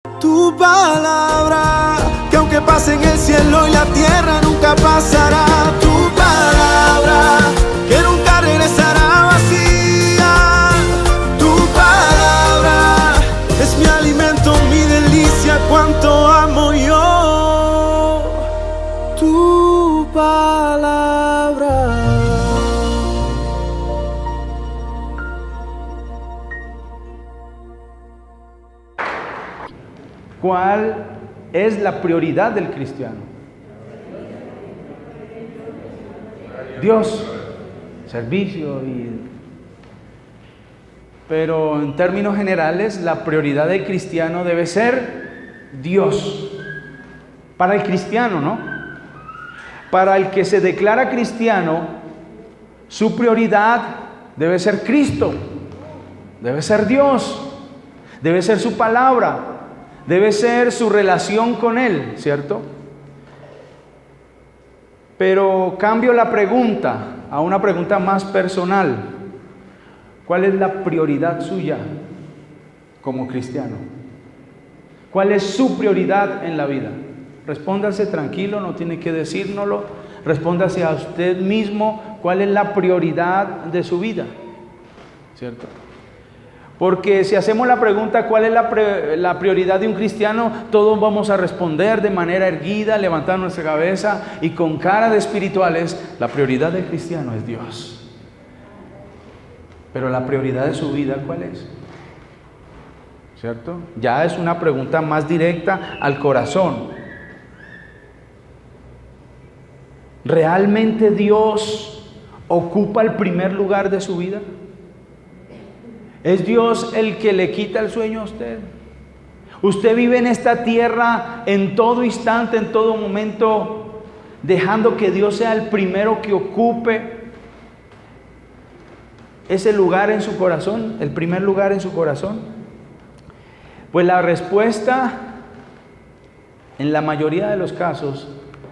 Tu palabra, que aunque pase en el cielo y la tierra nunca pasará. Tu palabra, que nunca regresará vacía. Tu palabra es mi alimento, mi delicia, cuánto amo yo. Tu palabra. ¿Cuál es la prioridad del cristiano? Dios, servicio pero en términos generales la prioridad del cristiano debe ser Dios. Para el cristiano, ¿no? Para el que se declara cristiano, su prioridad debe ser Cristo, debe ser Dios, debe ser su palabra. Debe ser su relación con Él, ¿cierto? Pero cambio la pregunta a una pregunta más personal. ¿Cuál es la prioridad suya como cristiano? ¿Cuál es su prioridad en la vida? Respóndase tranquilo, no tiene que decírnoslo. Respóndase a usted mismo cuál es la prioridad de su vida, ¿cierto? Porque si hacemos la pregunta ¿cuál es la prioridad de un cristiano? Todos vamos a responder de manera erguida, levantando nuestra cabeza y con cara de espirituales. La prioridad del cristiano es Dios. Pero la prioridad de su vida, ¿cuál es? ¿Cierto? Ya es una pregunta más directa al corazón. ¿Realmente Dios ocupa el primer lugar de su vida? ¿Es Dios el que le quita el sueño a usted? ¿Usted vive en esta tierra en todo instante, en todo momento, dejando que Dios sea el primero que ocupe ese lugar en su corazón, el primer lugar en su corazón? Pues la respuesta, en la mayoría de los casos,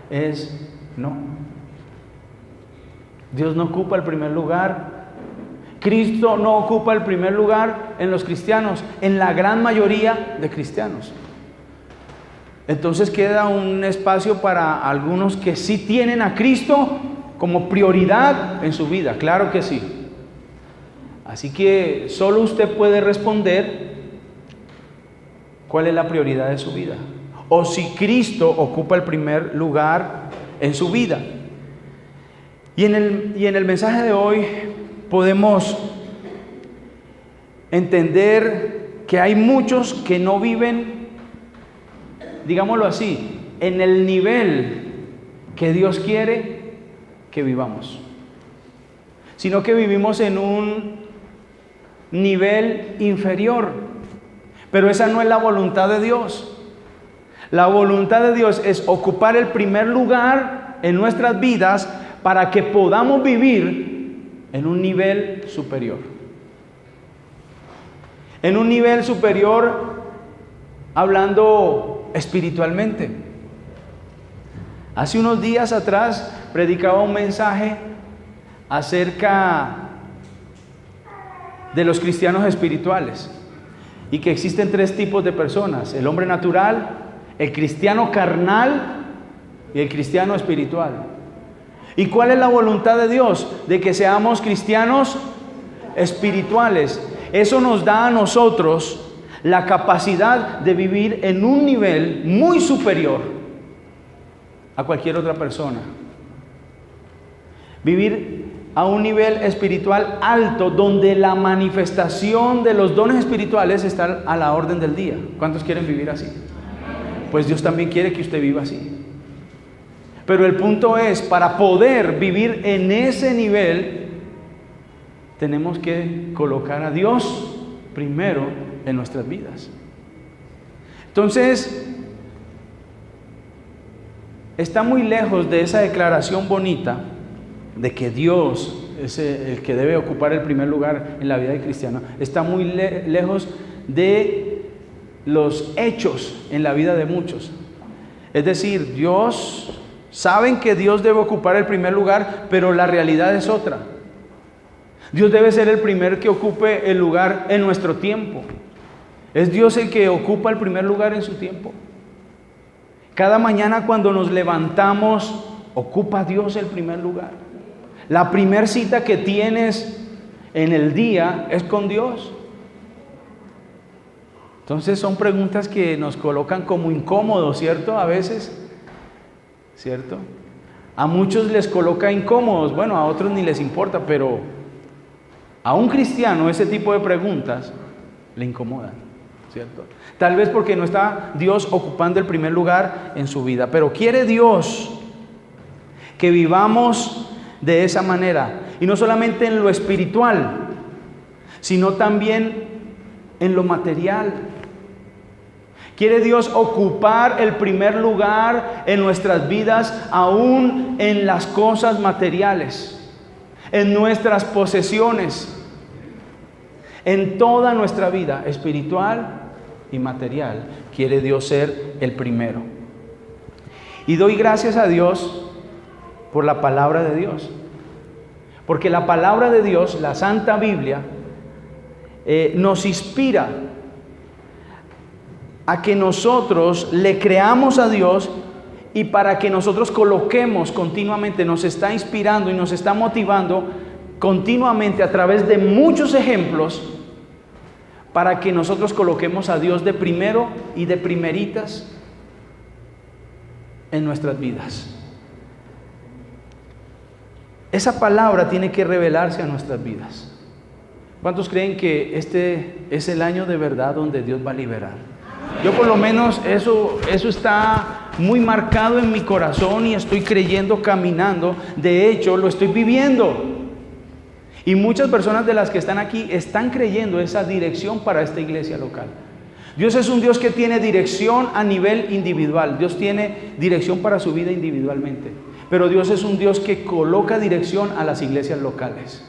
es no. Dios no ocupa el primer lugar. Cristo no ocupa el primer lugar en los cristianos, en la gran mayoría de cristianos. Entonces queda un espacio para algunos que sí tienen a Cristo como prioridad en su vida, claro que sí. Así que solo usted puede responder cuál es la prioridad de su vida, o si Cristo ocupa el primer lugar en su vida. Y en el mensaje de hoy podemos entender que hay muchos que no viven, digámoslo así, en el nivel que Dios quiere que vivamos, sino que vivimos en un nivel inferior. Pero esa no es la voluntad de Dios. La voluntad de Dios es ocupar el primer lugar en nuestras vidas para que podamos vivir en un nivel superior. En un nivel superior, hablando espiritualmente. Hace unos días atrás predicaba un mensaje acerca de los cristianos espirituales y que existen tres tipos de personas: el hombre natural, el cristiano carnal y el cristiano espiritual. ¿Y cuál es la voluntad de Dios? De que seamos cristianos espirituales. Eso nos da a nosotros la capacidad de vivir en un nivel muy superior a cualquier otra persona. Vivir a un nivel espiritual alto, donde la manifestación de los dones espirituales está a la orden del día. ¿Cuántos quieren vivir así? Pues Dios también quiere que usted viva así. Pero el punto es, para poder vivir en ese nivel, tenemos que colocar a Dios primero en nuestras vidas. Entonces, está muy lejos de esa declaración bonita de que Dios es el que debe ocupar el primer lugar en la vida del cristiano. Está muy lejos de los hechos en la vida de muchos. Es decir, saben que Dios debe ocupar el primer lugar, pero la realidad es otra. Dios debe ser el primer que ocupe el lugar en nuestro tiempo. ¿Es Dios el que ocupa el primer lugar en su tiempo? Cada mañana cuando nos levantamos, ¿ocupa Dios el primer lugar? La primer cita que tienes en el día es con Dios. Entonces son preguntas que nos colocan como incómodos, ¿cierto? A veces, ¿cierto? A muchos les coloca incómodos, bueno, a otros ni les importa, pero a un cristiano ese tipo de preguntas le incomodan, ¿cierto? Tal vez porque no está Dios ocupando el primer lugar en su vida, pero quiere Dios que vivamos de esa manera, y no solamente en lo espiritual, sino también en lo material. Quiere Dios ocupar el primer lugar en nuestras vidas, aún en las cosas materiales, en nuestras posesiones, en toda nuestra vida espiritual y material. Quiere Dios ser el primero. Y doy gracias a Dios por la palabra de Dios, porque la palabra de Dios, la Santa Biblia, nos inspira a que nosotros le creamos a Dios, y para que nosotros coloquemos continuamente, nos está inspirando y nos está motivando continuamente a través de muchos ejemplos, para que nosotros coloquemos a Dios de primero y de primeritas en nuestras vidas. Esa palabra tiene que revelarse a nuestras vidas. ¿Cuántos creen que este es el año de verdad donde Dios va a liberar? Yo por lo menos eso está muy marcado en mi corazón y estoy creyendo, caminando. De hecho, lo estoy viviendo. Y muchas personas de las que están aquí están creyendo esa dirección para esta iglesia local. Dios es un Dios que tiene dirección a nivel individual. Dios tiene dirección para su vida individualmente. Pero Dios es un Dios que coloca dirección a las iglesias locales.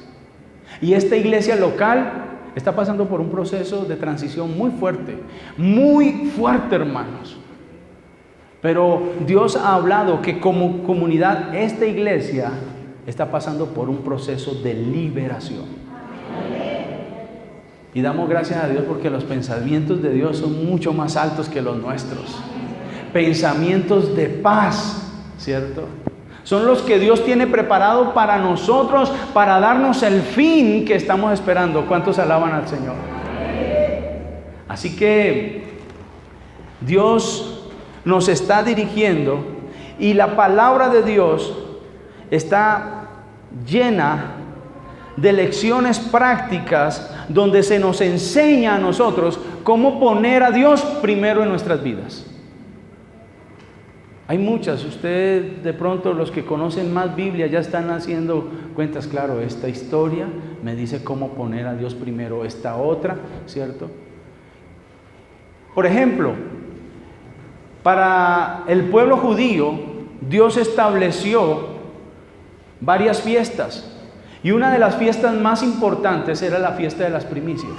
Y esta iglesia local está pasando por un proceso de transición muy fuerte, hermanos. Pero Dios ha hablado que como comunidad, esta iglesia está pasando por un proceso de liberación. Y damos gracias a Dios porque los pensamientos de Dios son mucho más altos que los nuestros. Pensamientos de paz, ¿cierto? Son los que Dios tiene preparado para nosotros, para darnos el fin que estamos esperando. ¿Cuántos alaban al Señor? Así que Dios nos está dirigiendo, y la palabra de Dios está llena de lecciones prácticas donde se nos enseña a nosotros cómo poner a Dios primero en nuestras vidas. Hay muchas, ustedes de pronto los que conocen más Biblia ya están haciendo cuentas, claro, esta historia me dice cómo poner a Dios primero, esta otra, ¿cierto? Por ejemplo, para el pueblo judío, Dios estableció varias fiestas, y una de las fiestas más importantes era la fiesta de las primicias.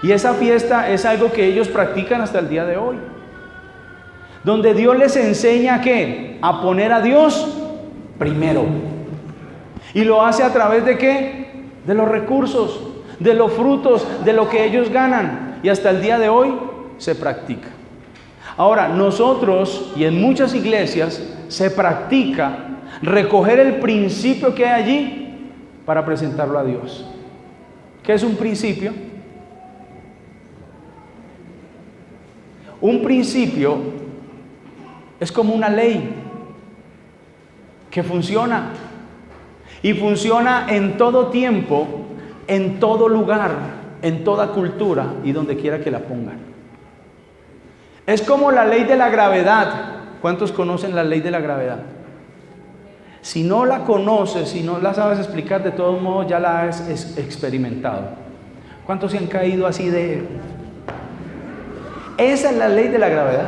Y esa fiesta es algo que ellos practican hasta el día de hoy, donde Dios les enseña ¿qué? A poner a Dios primero. Y lo hace a través de ¿qué? De los recursos, de los frutos, de lo que ellos ganan. Y hasta el día de hoy se practica. Ahora, nosotros y en muchas iglesias se practica recoger el principio que hay allí para presentarlo a Dios. ¿Qué es un principio? Un principio es como una ley que funciona, y funciona en todo tiempo, en todo lugar, en toda cultura y donde quiera que la pongan. Es como la ley de la gravedad. ¿Cuántos conocen la ley de la gravedad? Si no la conoces, si no la sabes explicar, de todos modos ya la has experimentado. ¿Cuántos se han caído así de...? Esa es la ley de la gravedad.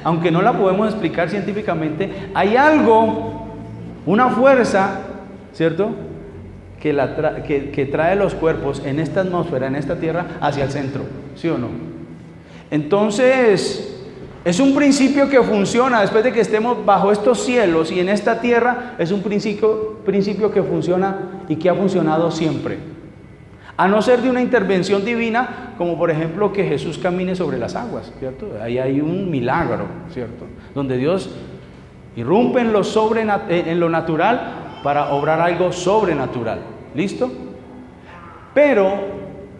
Aunque no la podemos explicar científicamente, hay algo, una fuerza, ¿cierto?, que trae los cuerpos en esta atmósfera, en esta tierra, hacia el centro, ¿sí o no? Entonces, es un principio que funciona después de que estemos bajo estos cielos y en esta tierra. Es un principio que funciona y que ha funcionado siempre. A no ser de una intervención divina, como por ejemplo que Jesús camine sobre las aguas, ¿cierto? Ahí hay un milagro, ¿cierto? Donde Dios irrumpe en lo natural para obrar algo sobrenatural. ¿Listo? Pero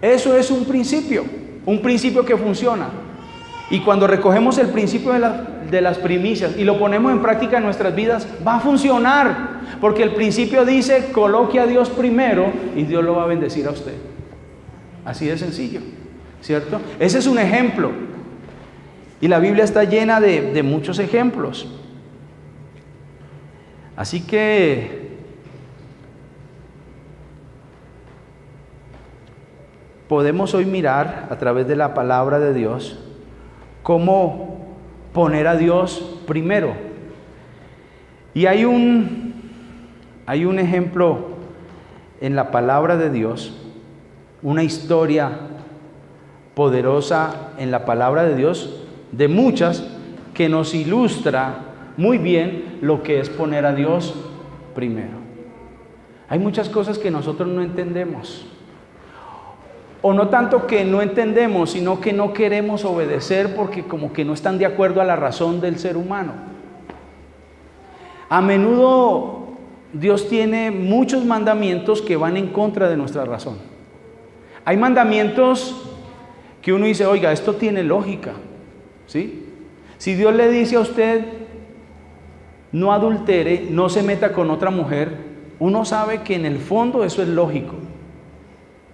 eso es un principio que funciona. Y cuando recogemos el principio de las primicias y lo ponemos en práctica en nuestras vidas, va a funcionar. Porque el principio dice, coloque a Dios primero y Dios lo va a bendecir a usted. Así de sencillo, ¿cierto? Ese es un ejemplo. Y la Biblia está llena de muchos ejemplos. Así que podemos hoy mirar a través de la palabra de Dios cómo poner a Dios primero. Y hay un ejemplo en la palabra de Dios, una historia poderosa en la palabra de Dios, de muchas, que nos ilustra muy bien lo que es poner a Dios primero. Hay muchas cosas que nosotros no entendemos. O no tanto que no entendemos, sino que no queremos obedecer porque como que no están de acuerdo a la razón del ser humano. A menudo Dios tiene muchos mandamientos que van en contra de nuestra razón. Hay mandamientos que uno dice, oiga, esto tiene lógica, ¿sí? Si Dios le dice a usted, no adultere, no se meta con otra mujer, uno sabe que en el fondo eso es lógico,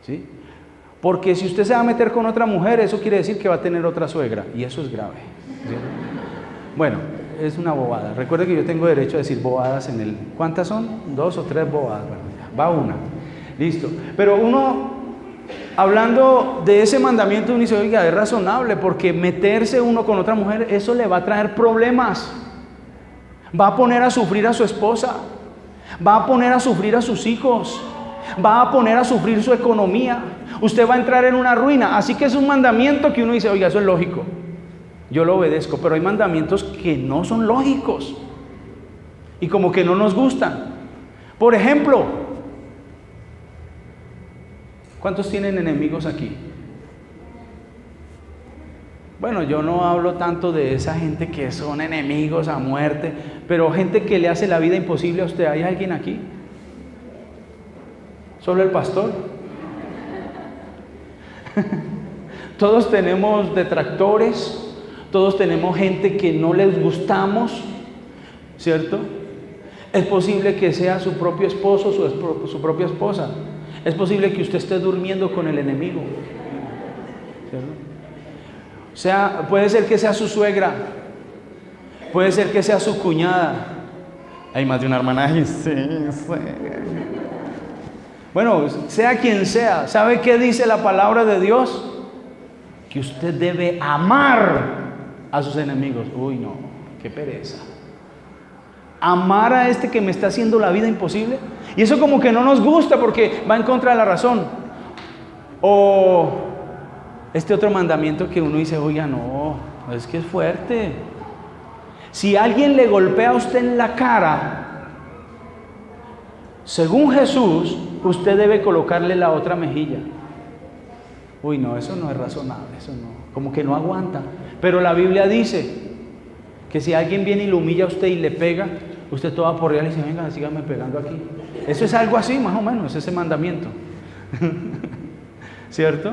¿sí? Porque si usted se va a meter con otra mujer, eso quiere decir que va a tener otra suegra, y eso es grave, ¿sí? Bueno, es una bobada. Recuerde que yo tengo derecho a decir bobadas en el... ¿Cuántas son? 2 o 3 bobadas. Bueno, ya, va una. Listo. Pero uno, hablando de ese mandamiento, uno dice, oiga, es razonable, porque meterse uno con otra mujer, eso le va a traer problemas. Va a poner a sufrir a su esposa. Va a poner a sufrir a sus hijos. Va a poner a sufrir su economía. Usted va a entrar en una ruina. Así que es un mandamiento que uno dice, oiga, eso es lógico. Yo lo obedezco, pero hay mandamientos que no son lógicos y como que no nos gustan. Por ejemplo, ¿cuántos tienen enemigos aquí? Bueno, yo no hablo tanto de esa gente que son enemigos a muerte, pero gente que le hace la vida imposible a usted. ¿Hay alguien aquí? ¿Solo el pastor? Todos tenemos detractores. Todos tenemos gente que no les gustamos, ¿cierto? Es posible que sea su propio esposo, su propia esposa. Es posible que usted esté durmiendo con el enemigo, ¿cierto? O sea, puede ser que sea su suegra, puede ser que sea su cuñada. Hay más de una hermana ahí, sí. Bueno, sea quien sea, ¿sabe qué dice la palabra de Dios? Que usted debe amar a sus enemigos. Uy, no, qué pereza. Amar a este que me está haciendo la vida imposible. Y eso como que no nos gusta porque va en contra de la razón. O este otro mandamiento que uno dice, oiga, no, es que es fuerte. Si alguien le golpea a usted en la cara, según Jesús, usted debe colocarle la otra mejilla. Uy, no, eso no es razonable, eso no, como que no aguanta. Pero la Biblia dice que si alguien viene y lo humilla a usted y le pega, usted todo aporreado y dice, venga, sígame pegando aquí. Eso es algo así, más o menos, es ese mandamiento. ¿Cierto?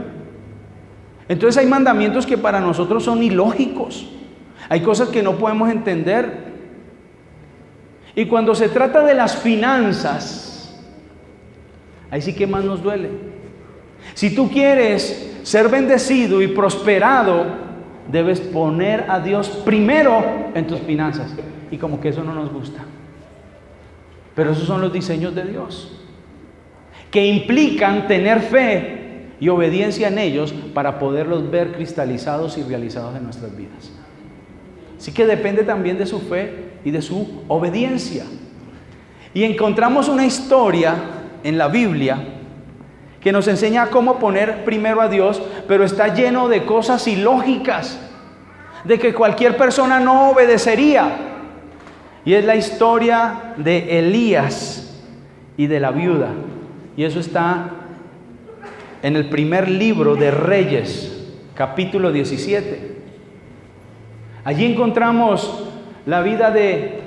Entonces hay mandamientos que para nosotros son ilógicos. Hay cosas que no podemos entender. Y cuando se trata de las finanzas, ahí sí que más nos duele. Si tú quieres ser bendecido y prosperado, debes poner a Dios primero en tus finanzas. Y como que eso no nos gusta. Pero esos son los diseños de Dios, que implican tener fe y obediencia en ellos para poderlos ver cristalizados y realizados en nuestras vidas. Así que depende también de su fe y de su obediencia. Y encontramos una historia en la Biblia que nos enseña cómo poner primero a Dios, pero está lleno de cosas ilógicas, de que cualquier persona no obedecería. Y es la historia de Elías y de la viuda. Y eso está en el primer libro de Reyes, capítulo 17. Allí encontramos la vida de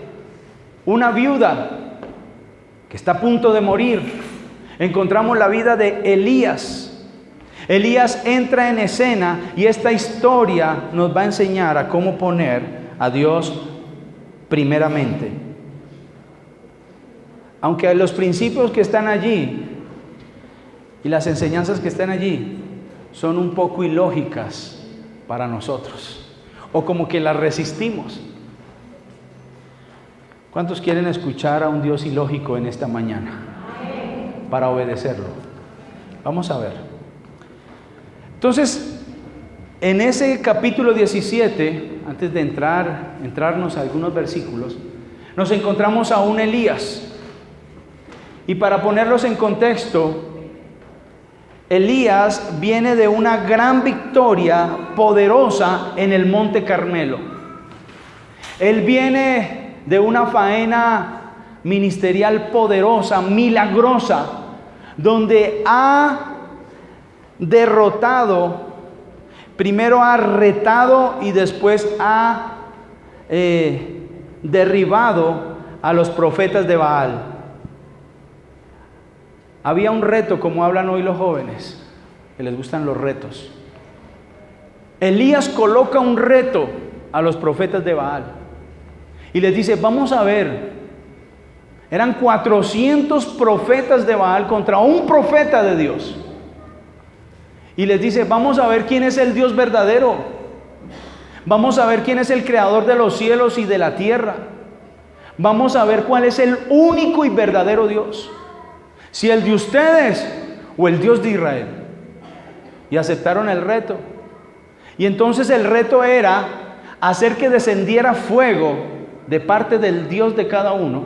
una viuda que está a punto de morir. Encontramos la vida de Elías. Elías entra en escena y esta historia nos va a enseñar a cómo poner a Dios primeramente. Aunque los principios que están allí y las enseñanzas que están allí son un poco ilógicas para nosotros, o como que las resistimos. ¿Cuántos quieren escuchar a un Dios ilógico en esta mañana para obedecerlo? Vamos a ver. Entonces, en ese capítulo 17, antes de entrarnos a algunos versículos, nos encontramos a un Elías. Y para ponerlos en contexto, Elías viene de una gran victoria poderosa en el Monte Carmelo. Él viene de una faena ministerial poderosa, milagrosa, donde ha derrotado, primero ha retado y después ha derribado a los profetas de Baal. Había un reto, como hablan hoy los jóvenes, que les gustan los retos. Elías coloca un reto a los profetas de Baal y les dice, vamos a ver, eran 400 profetas de Baal contra un profeta de Dios. Y les dice, vamos a ver quién es el Dios verdadero. Vamos a ver quién es el creador de los cielos y de la tierra. Vamos a ver cuál es el único y verdadero Dios. Si el de ustedes o el Dios de Israel. Y aceptaron el reto. Y entonces el reto era hacer que descendiera fuego de parte del Dios de cada uno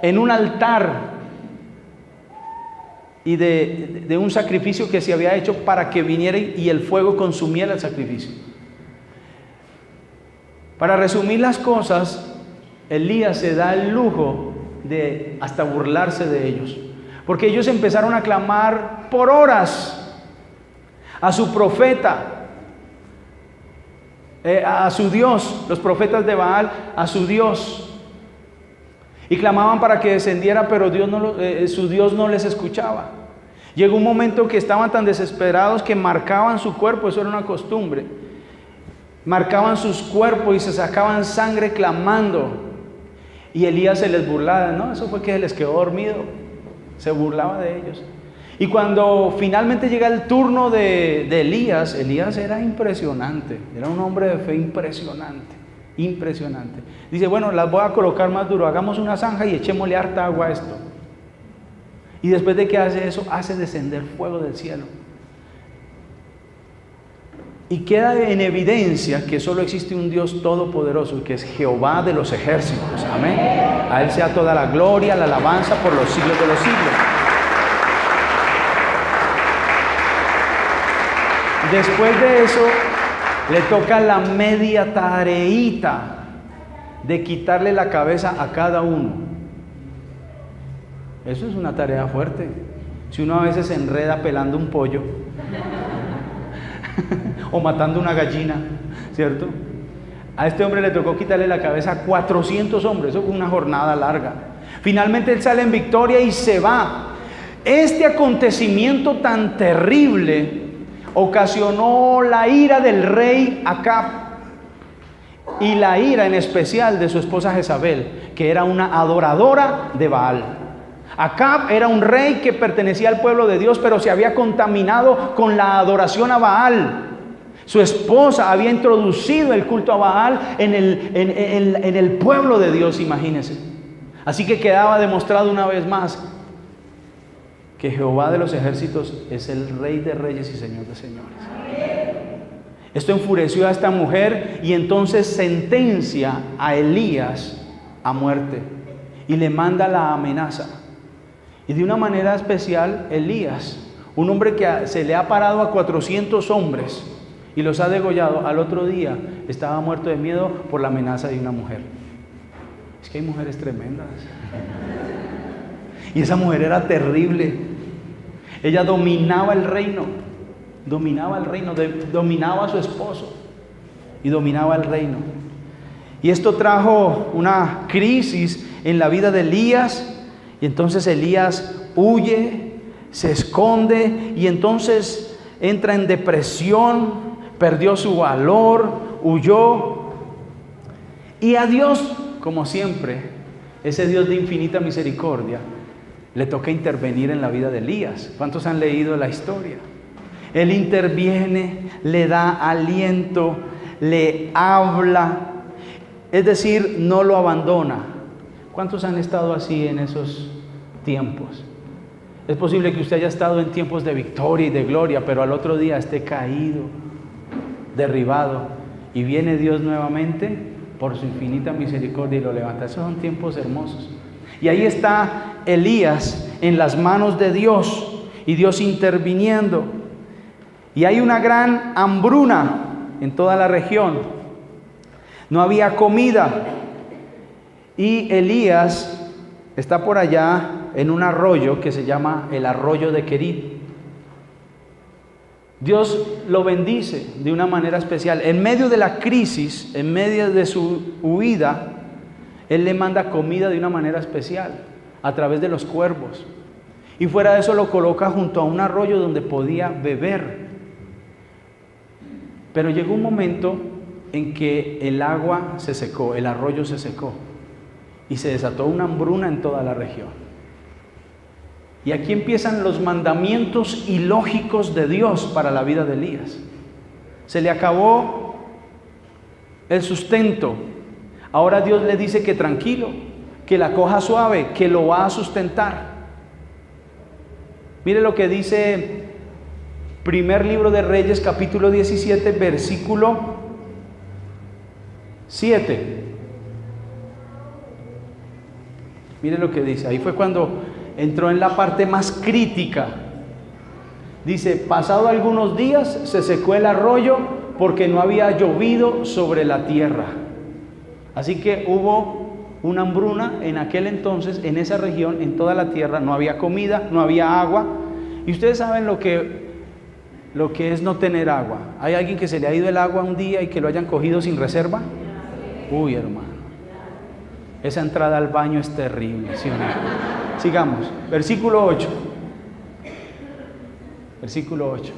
en un altar y de un sacrificio que se había hecho para que viniera y el fuego consumiera el sacrificio. Para resumir las cosas, Elías se da el lujo de hasta burlarse de ellos, porque ellos empezaron a clamar por horas a su profeta, a su Dios, los profetas de Baal, a su Dios, y clamaban para que descendiera, pero su Dios no les escuchaba. Llegó un momento que estaban tan desesperados que marcaban su cuerpo, eso era una costumbre, marcaban sus cuerpos y se sacaban sangre clamando, y Elías se les burlaba, no, eso fue que se les quedó dormido, se burlaba de ellos. Y cuando finalmente llega el turno de Elías, Elías era impresionante, era un hombre de fe impresionante. Impresionante. Dice, bueno, las voy a colocar más duro, hagamos una zanja y echémosle harta agua a esto. Y después de que hace eso, hace descender fuego del cielo. Y queda en evidencia que solo existe un Dios todopoderoso, que es Jehová de los ejércitos. Amén. A Él sea toda la gloria, la alabanza por los siglos de los siglos. Después de eso, le toca la media tareita de quitarle la cabeza a cada uno. Eso es una tarea fuerte. Si uno a veces se enreda pelando un pollo o matando una gallina, ¿cierto? A este hombre le tocó quitarle la cabeza a 400 hombres. Eso fue una jornada larga. Finalmente él sale en victoria y se va. Este acontecimiento tan terrible ocasionó la ira del rey Acab y la ira en especial de su esposa Jezabel, que era una adoradora de Baal. Acab era un rey que pertenecía al pueblo de Dios, pero se había contaminado con la adoración a Baal. Su esposa había introducido el culto a Baal en el pueblo de Dios, imagínense. Así que quedaba demostrado una vez más que Jehová de los ejércitos es el Rey de reyes y Señor de señores. Esto enfureció a esta mujer y entonces sentencia a Elías a muerte y le manda la amenaza. Y de una manera especial, Elías, un hombre que se le ha parado a 400 hombres y los ha degollado, al otro día estaba muerto de miedo por la amenaza de una mujer. Es que hay mujeres tremendas. Y esa mujer era terrible. Ella dominaba el reino, dominaba a su esposo y dominaba el reino. Y esto trajo una crisis en la vida de Elías, y entonces Elías huye, se esconde, y entonces entra en depresión, perdió su valor, huyó. Y a Dios, como siempre, ese Dios de infinita misericordia, le toca intervenir en la vida de Elías. ¿Cuántos han leído la historia? Él interviene, le da aliento, le habla, es decir, no lo abandona. ¿Cuántos han estado así en esos tiempos? Es posible que usted haya estado en tiempos de victoria y de gloria, pero al otro día esté caído, derribado, y viene Dios nuevamente por su infinita misericordia y lo levanta. Esos son tiempos hermosos. Y ahí está Elías en las manos de Dios y Dios interviniendo. Y hay una gran hambruna en toda la región. No había comida. Y Elías está por allá en un arroyo que se llama el arroyo de Querit. Dios lo bendice de una manera especial. En medio de la crisis, en medio de su huida, Él le manda comida de una manera especial, a través de los cuervos. Y fuera de eso lo coloca junto a un arroyo donde podía beber. Pero llegó un momento en que el agua se secó, el arroyo se secó, y se desató una hambruna en toda la región. Y aquí empiezan los mandamientos ilógicos de Dios para la vida de Elías. Se le acabó el sustento. Ahora Dios le dice que tranquilo, que la coja suave, que lo va a sustentar. Mire lo que dice primer libro de Reyes, capítulo 17, versículo 7. Mire lo que dice. Ahí fue cuando entró en la parte más crítica. Dice, pasado algunos días se secó el arroyo porque no había llovido sobre la tierra. Así que hubo una hambruna en aquel entonces, en esa región, en toda la tierra. No había comida, no había agua. Y ustedes saben lo que es no tener agua. ¿Hay alguien que se le ha ido el agua un día y que lo hayan cogido sin reserva? Uy, hermano, esa entrada al baño es terrible, ¿sí o no? Sigamos, versículo 8. Versículo 8.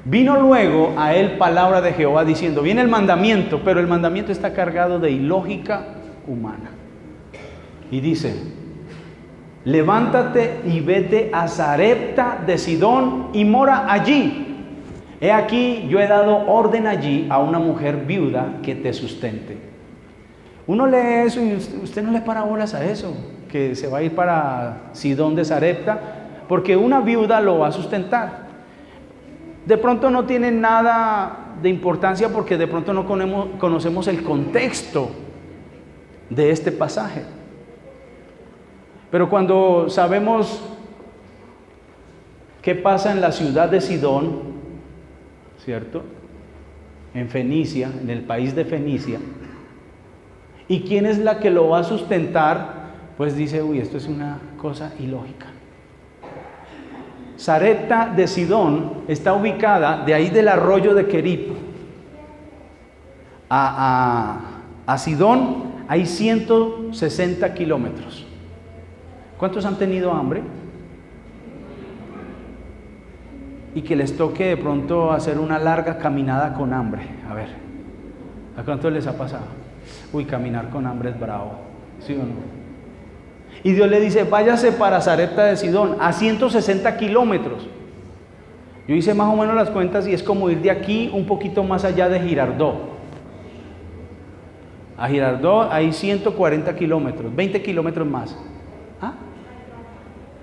Vino luego a él palabra de Jehová diciendo, viene el mandamiento, pero el mandamiento está cargado de ilógica humana. Y dice, levántate y vete a Sarepta de Sidón y mora allí. He aquí, yo he dado orden allí a una mujer viuda que te sustente. Uno lee eso y usted no le para bolas a eso, que se va a ir para Sidón de Sarepta, porque una viuda lo va a sustentar. De pronto no tiene nada de importancia porque de pronto no conocemos el contexto de este pasaje. Pero cuando sabemos qué pasa en la ciudad de Sidón, ¿cierto? En Fenicia, en el país de Fenicia, y quién es la que lo va a sustentar, pues dice, uy, esto es una cosa ilógica. Sarepta de Sidón está ubicada de ahí del arroyo de Querit a Sidón hay 160 kilómetros. ¿Cuántos han tenido hambre? Y que les toque de pronto hacer una larga caminada con hambre. A ver, ¿a cuántos les ha pasado? Uy, caminar con hambre es bravo, ¿sí o no? Y Dios le dice, váyase para Sarepta de Sidón, a 160 kilómetros. Yo hice más o menos las cuentas y es como ir de aquí un poquito más allá de Girardot. A Girardot hay 140 kilómetros, 20 kilómetros más. ¿Ah?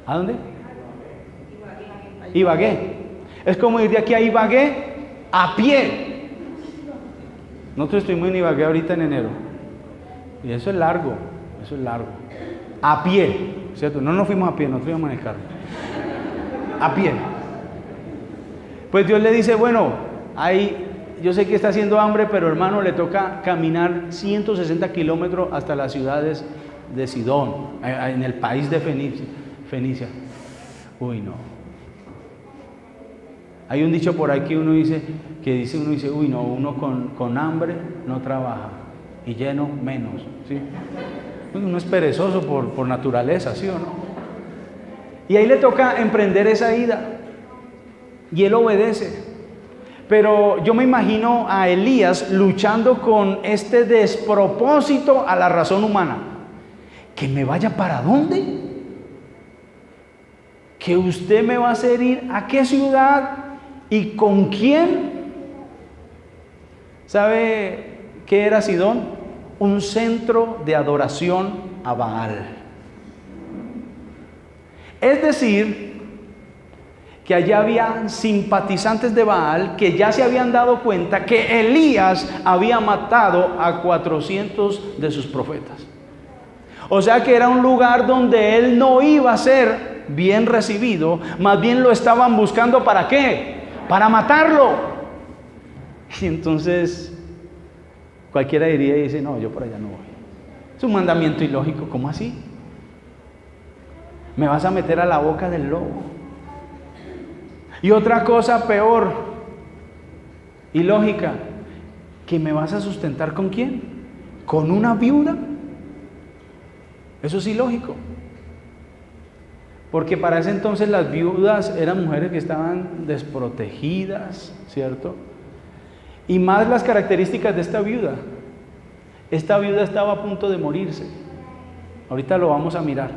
¿A dónde? Ibagué. Es como ir de aquí a Ibagué a pie. Nosotros estuvimos en Ibagué ahorita en enero. Y eso es largo, eso es largo. A pie, ¿cierto? No nos fuimos a pie, nos fuimos en el carro. A pie. Pues Dios le dice, bueno, yo sé que está haciendo hambre, pero hermano, le toca caminar 160 kilómetros hasta las ciudades de Sidón, en el país de Fenicia. Uy, no. Hay un dicho por ahí que uno dice, uy no, uno con hambre no trabaja y lleno menos, ¿sí? Uno es perezoso por naturaleza, ¿sí o no? Y ahí le toca emprender esa ida y él obedece. Pero yo me imagino a Elías luchando con este despropósito a la razón humana. ¿Que me vaya para dónde? ¿Que usted me va a hacer ir a qué ciudad y con quién? ¿Sabe qué era Sidón? Un centro de adoración a Baal. Es decir, que allá había simpatizantes de Baal que ya se habían dado cuenta que Elías había matado a 400 de sus profetas. O sea que era un lugar donde él no iba a ser bien recibido, más bien lo estaban buscando ¿para qué? Para matarlo. Y entonces cualquiera diría y dice, no, yo por allá no voy. Es un mandamiento ilógico, ¿cómo así? Me vas a meter a la boca del lobo. Y otra cosa peor, ilógica, que me vas a sustentar ¿con quién? ¿Con una viuda? Eso es ilógico. Porque para ese entonces las viudas eran mujeres que estaban desprotegidas, ¿cierto? Y más las características de esta viuda. Esta viuda estaba a punto de morirse. Ahorita lo vamos a mirar.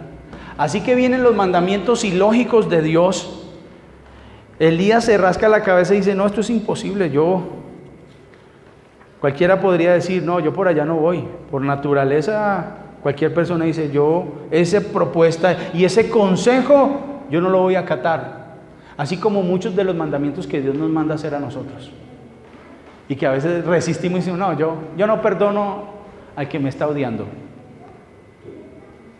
Así que vienen los mandamientos ilógicos de Dios. Elías se rasca la cabeza y dice, no, esto es imposible, cualquiera podría decir, no, yo por allá no voy. Por naturaleza, cualquier persona dice, esa propuesta y ese consejo, yo no lo voy a acatar. Así como muchos de los mandamientos que Dios nos manda hacer a nosotros. Y que a veces resistimos y decimos, no, yo no perdono al que me está odiando.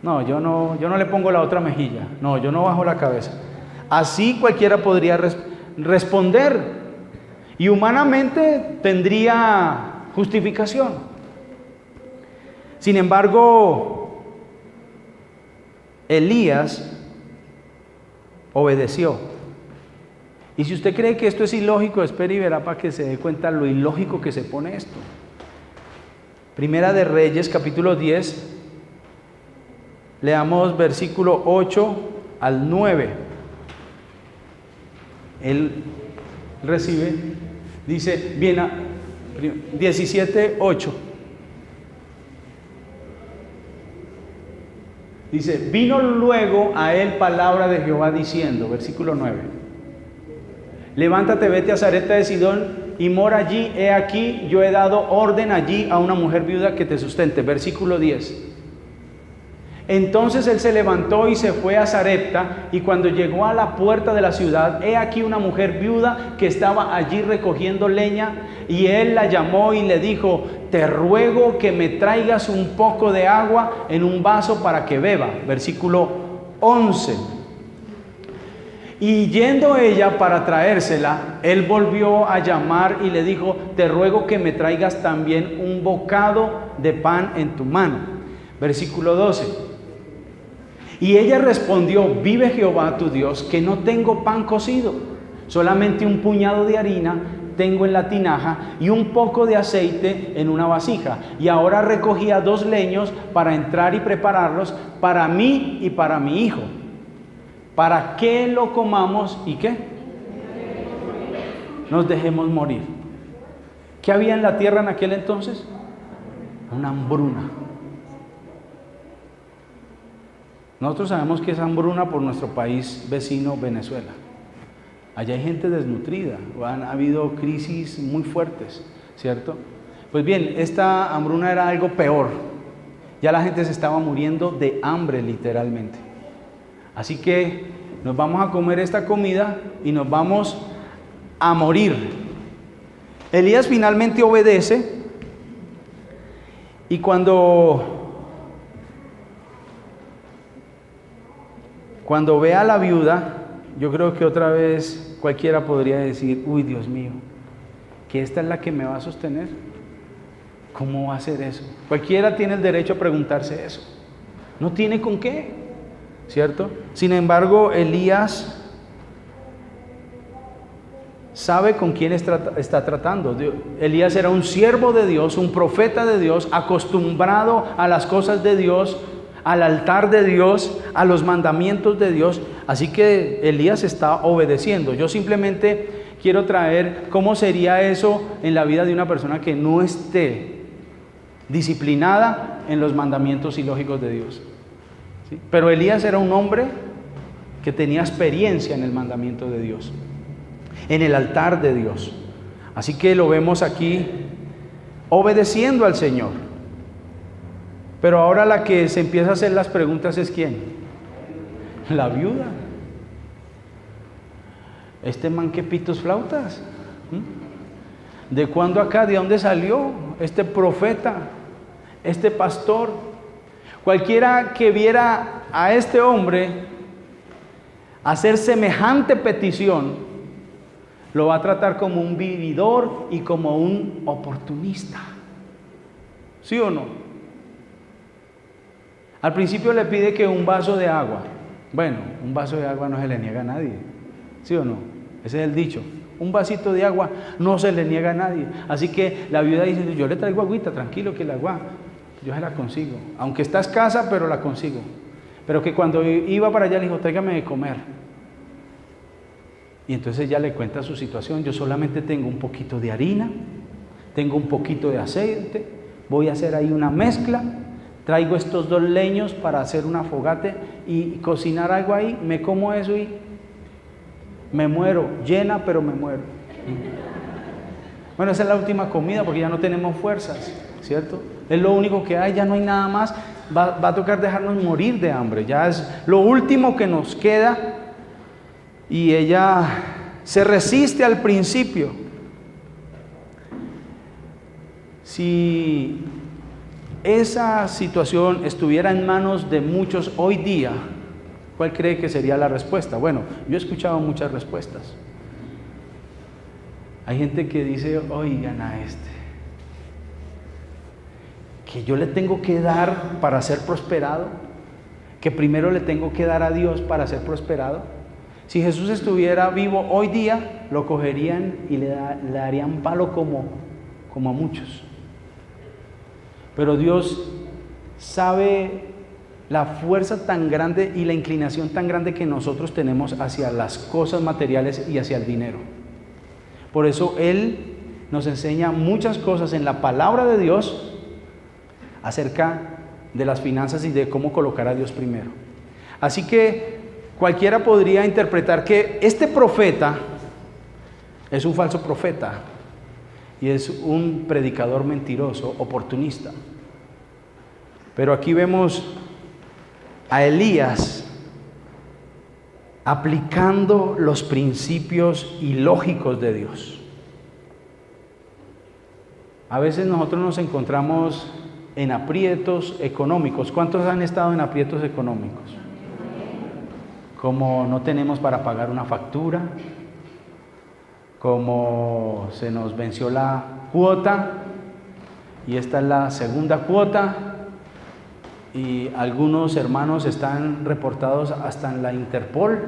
No, yo no le pongo la otra mejilla. No, yo no bajo la cabeza. Así cualquiera podría responder y humanamente tendría justificación. Sin embargo, Elías obedeció. Y si usted cree que esto es ilógico, espere y verá para que se dé cuenta lo ilógico que se pone esto. Primera de Reyes, capítulo 10, leamos versículo 8 al 9. Él recibe, dice, bien, 17:8. Dice, vino luego a él palabra de Jehová diciendo, versículo 9, levántate, vete a Sarepta de Sidón y mora allí, he aquí, yo he dado orden allí a una mujer viuda que te sustente. Versículo 10. Entonces él se levantó y se fue a Sarepta, y cuando llegó a la puerta de la ciudad, he aquí una mujer viuda que estaba allí recogiendo leña, y él la llamó y le dijo, te ruego que me traigas un poco de agua en un vaso para que beba. Versículo 11. Y yendo ella para traérsela, él volvió a llamar y le dijo, te ruego que me traigas también un bocado de pan en tu mano. Versículo 12. Y ella respondió, vive Jehová tu Dios, que no tengo pan cocido, solamente un puñado de harina tengo en la tinaja y un poco de aceite en una vasija. Y ahora recogía 2 leños para entrar y prepararlos para mí y para mi hijo, para que lo comamos y ¿qué? Nos dejemos morir. ¿Qué había en la tierra en aquel entonces? Una hambruna. Nosotros sabemos que es hambruna por nuestro país vecino Venezuela. Allá hay gente desnutrida, han habido crisis muy fuertes, ¿cierto? Pues bien, esta hambruna era algo peor. Ya la gente se estaba muriendo de hambre literalmente. Así que nos vamos a comer esta comida y nos vamos a morir. Elías finalmente obedece y cuando ve a la viuda, yo creo que otra vez cualquiera podría decir, uy, Dios mío, que esta es la que me va a sostener. ¿Cómo va a hacer eso? Cualquiera tiene el derecho a preguntarse eso. No tiene con qué, ¿cierto? Sin embargo, Elías sabe con quién está tratando. Elías era un siervo de Dios, un profeta de Dios, acostumbrado a las cosas de Dios, al altar de Dios, a los mandamientos de Dios. Así que Elías está obedeciendo. Yo simplemente quiero traer cómo sería eso en la vida de una persona que no esté disciplinada en los mandamientos ilógicos de Dios. ¿Sí? Pero Elías era un hombre que tenía experiencia en el mandamiento de Dios, en el altar de Dios. Así que lo vemos aquí obedeciendo al Señor. Pero ahora la que se empieza a hacer las preguntas es ¿quién? La viuda. Este man que pitos flautas. ¿De cuándo acá? ¿De dónde salió este profeta? Este pastor. Cualquiera que viera a este hombre hacer semejante petición, lo va a tratar como un vividor y como un oportunista. ¿Sí o no? Al principio le pide que un vaso de agua. Bueno, un vaso de agua no se le niega a nadie. ¿Sí o no? Ese es el dicho. Un vasito de agua no se le niega a nadie. Así que la viuda dice, yo le traigo agüita, tranquilo que el agua yo se la consigo. Aunque está escasa, pero la consigo. Pero que cuando iba para allá le dijo, tráigame de comer. Y entonces ella le cuenta su situación. Yo solamente tengo un poquito de harina, tengo un poquito de aceite, voy a hacer ahí una mezcla. Traigo estos 2 leños para hacer una fogata y cocinar algo ahí, me como eso y me muero, llena pero me muero. Bueno, esa es la última comida porque ya no tenemos fuerzas, ¿cierto? Es lo único que hay, ya no hay nada más, va a tocar dejarnos morir de hambre, ya es lo último que nos queda. Y ella se resiste al principio. Si esa situación estuviera en manos de muchos hoy día, ¿cuál cree que sería la respuesta? Bueno, yo he escuchado muchas respuestas. Hay gente que dice, oigan a que yo le tengo que dar para ser prosperado, que primero le tengo que dar a Dios para ser prosperado. Si Jesús estuviera vivo hoy día, lo cogerían y le darían palo como a muchos. Pero Dios sabe la fuerza tan grande y la inclinación tan grande que nosotros tenemos hacia las cosas materiales y hacia el dinero. Por eso Él nos enseña muchas cosas en la palabra de Dios acerca de las finanzas y de cómo colocar a Dios primero. Así que cualquiera podría interpretar que este profeta es un falso profeta y es un predicador mentiroso, oportunista. Pero aquí vemos a Elías aplicando los principios ilógicos de Dios. A veces nosotros nos encontramos en aprietos económicos. ¿Cuántos han estado en aprietos económicos? Como no tenemos para pagar una factura, como se nos venció la cuota y esta es la segunda cuota y algunos hermanos están reportados hasta en la Interpol.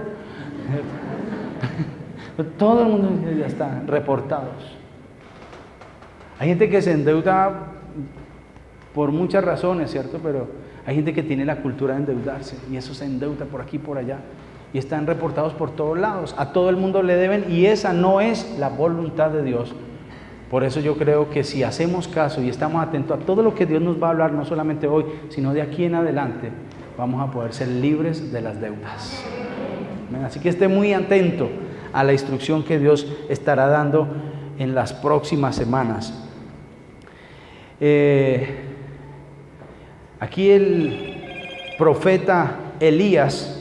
Todo el mundo ya está reportados. Hay gente que se endeuda por muchas razones, ¿cierto? Pero hay gente que tiene la cultura de endeudarse y eso se endeuda por aquí y por allá y están reportados por todos lados. A todo el mundo le deben y esa no es la voluntad de Dios. Por eso yo creo que si hacemos caso y estamos atentos a todo lo que Dios nos va a hablar, no solamente hoy, sino de aquí en adelante, vamos a poder ser libres de las deudas. Así que esté muy atento a la instrucción que Dios estará dando en las próximas semanas. Aquí el profeta Elías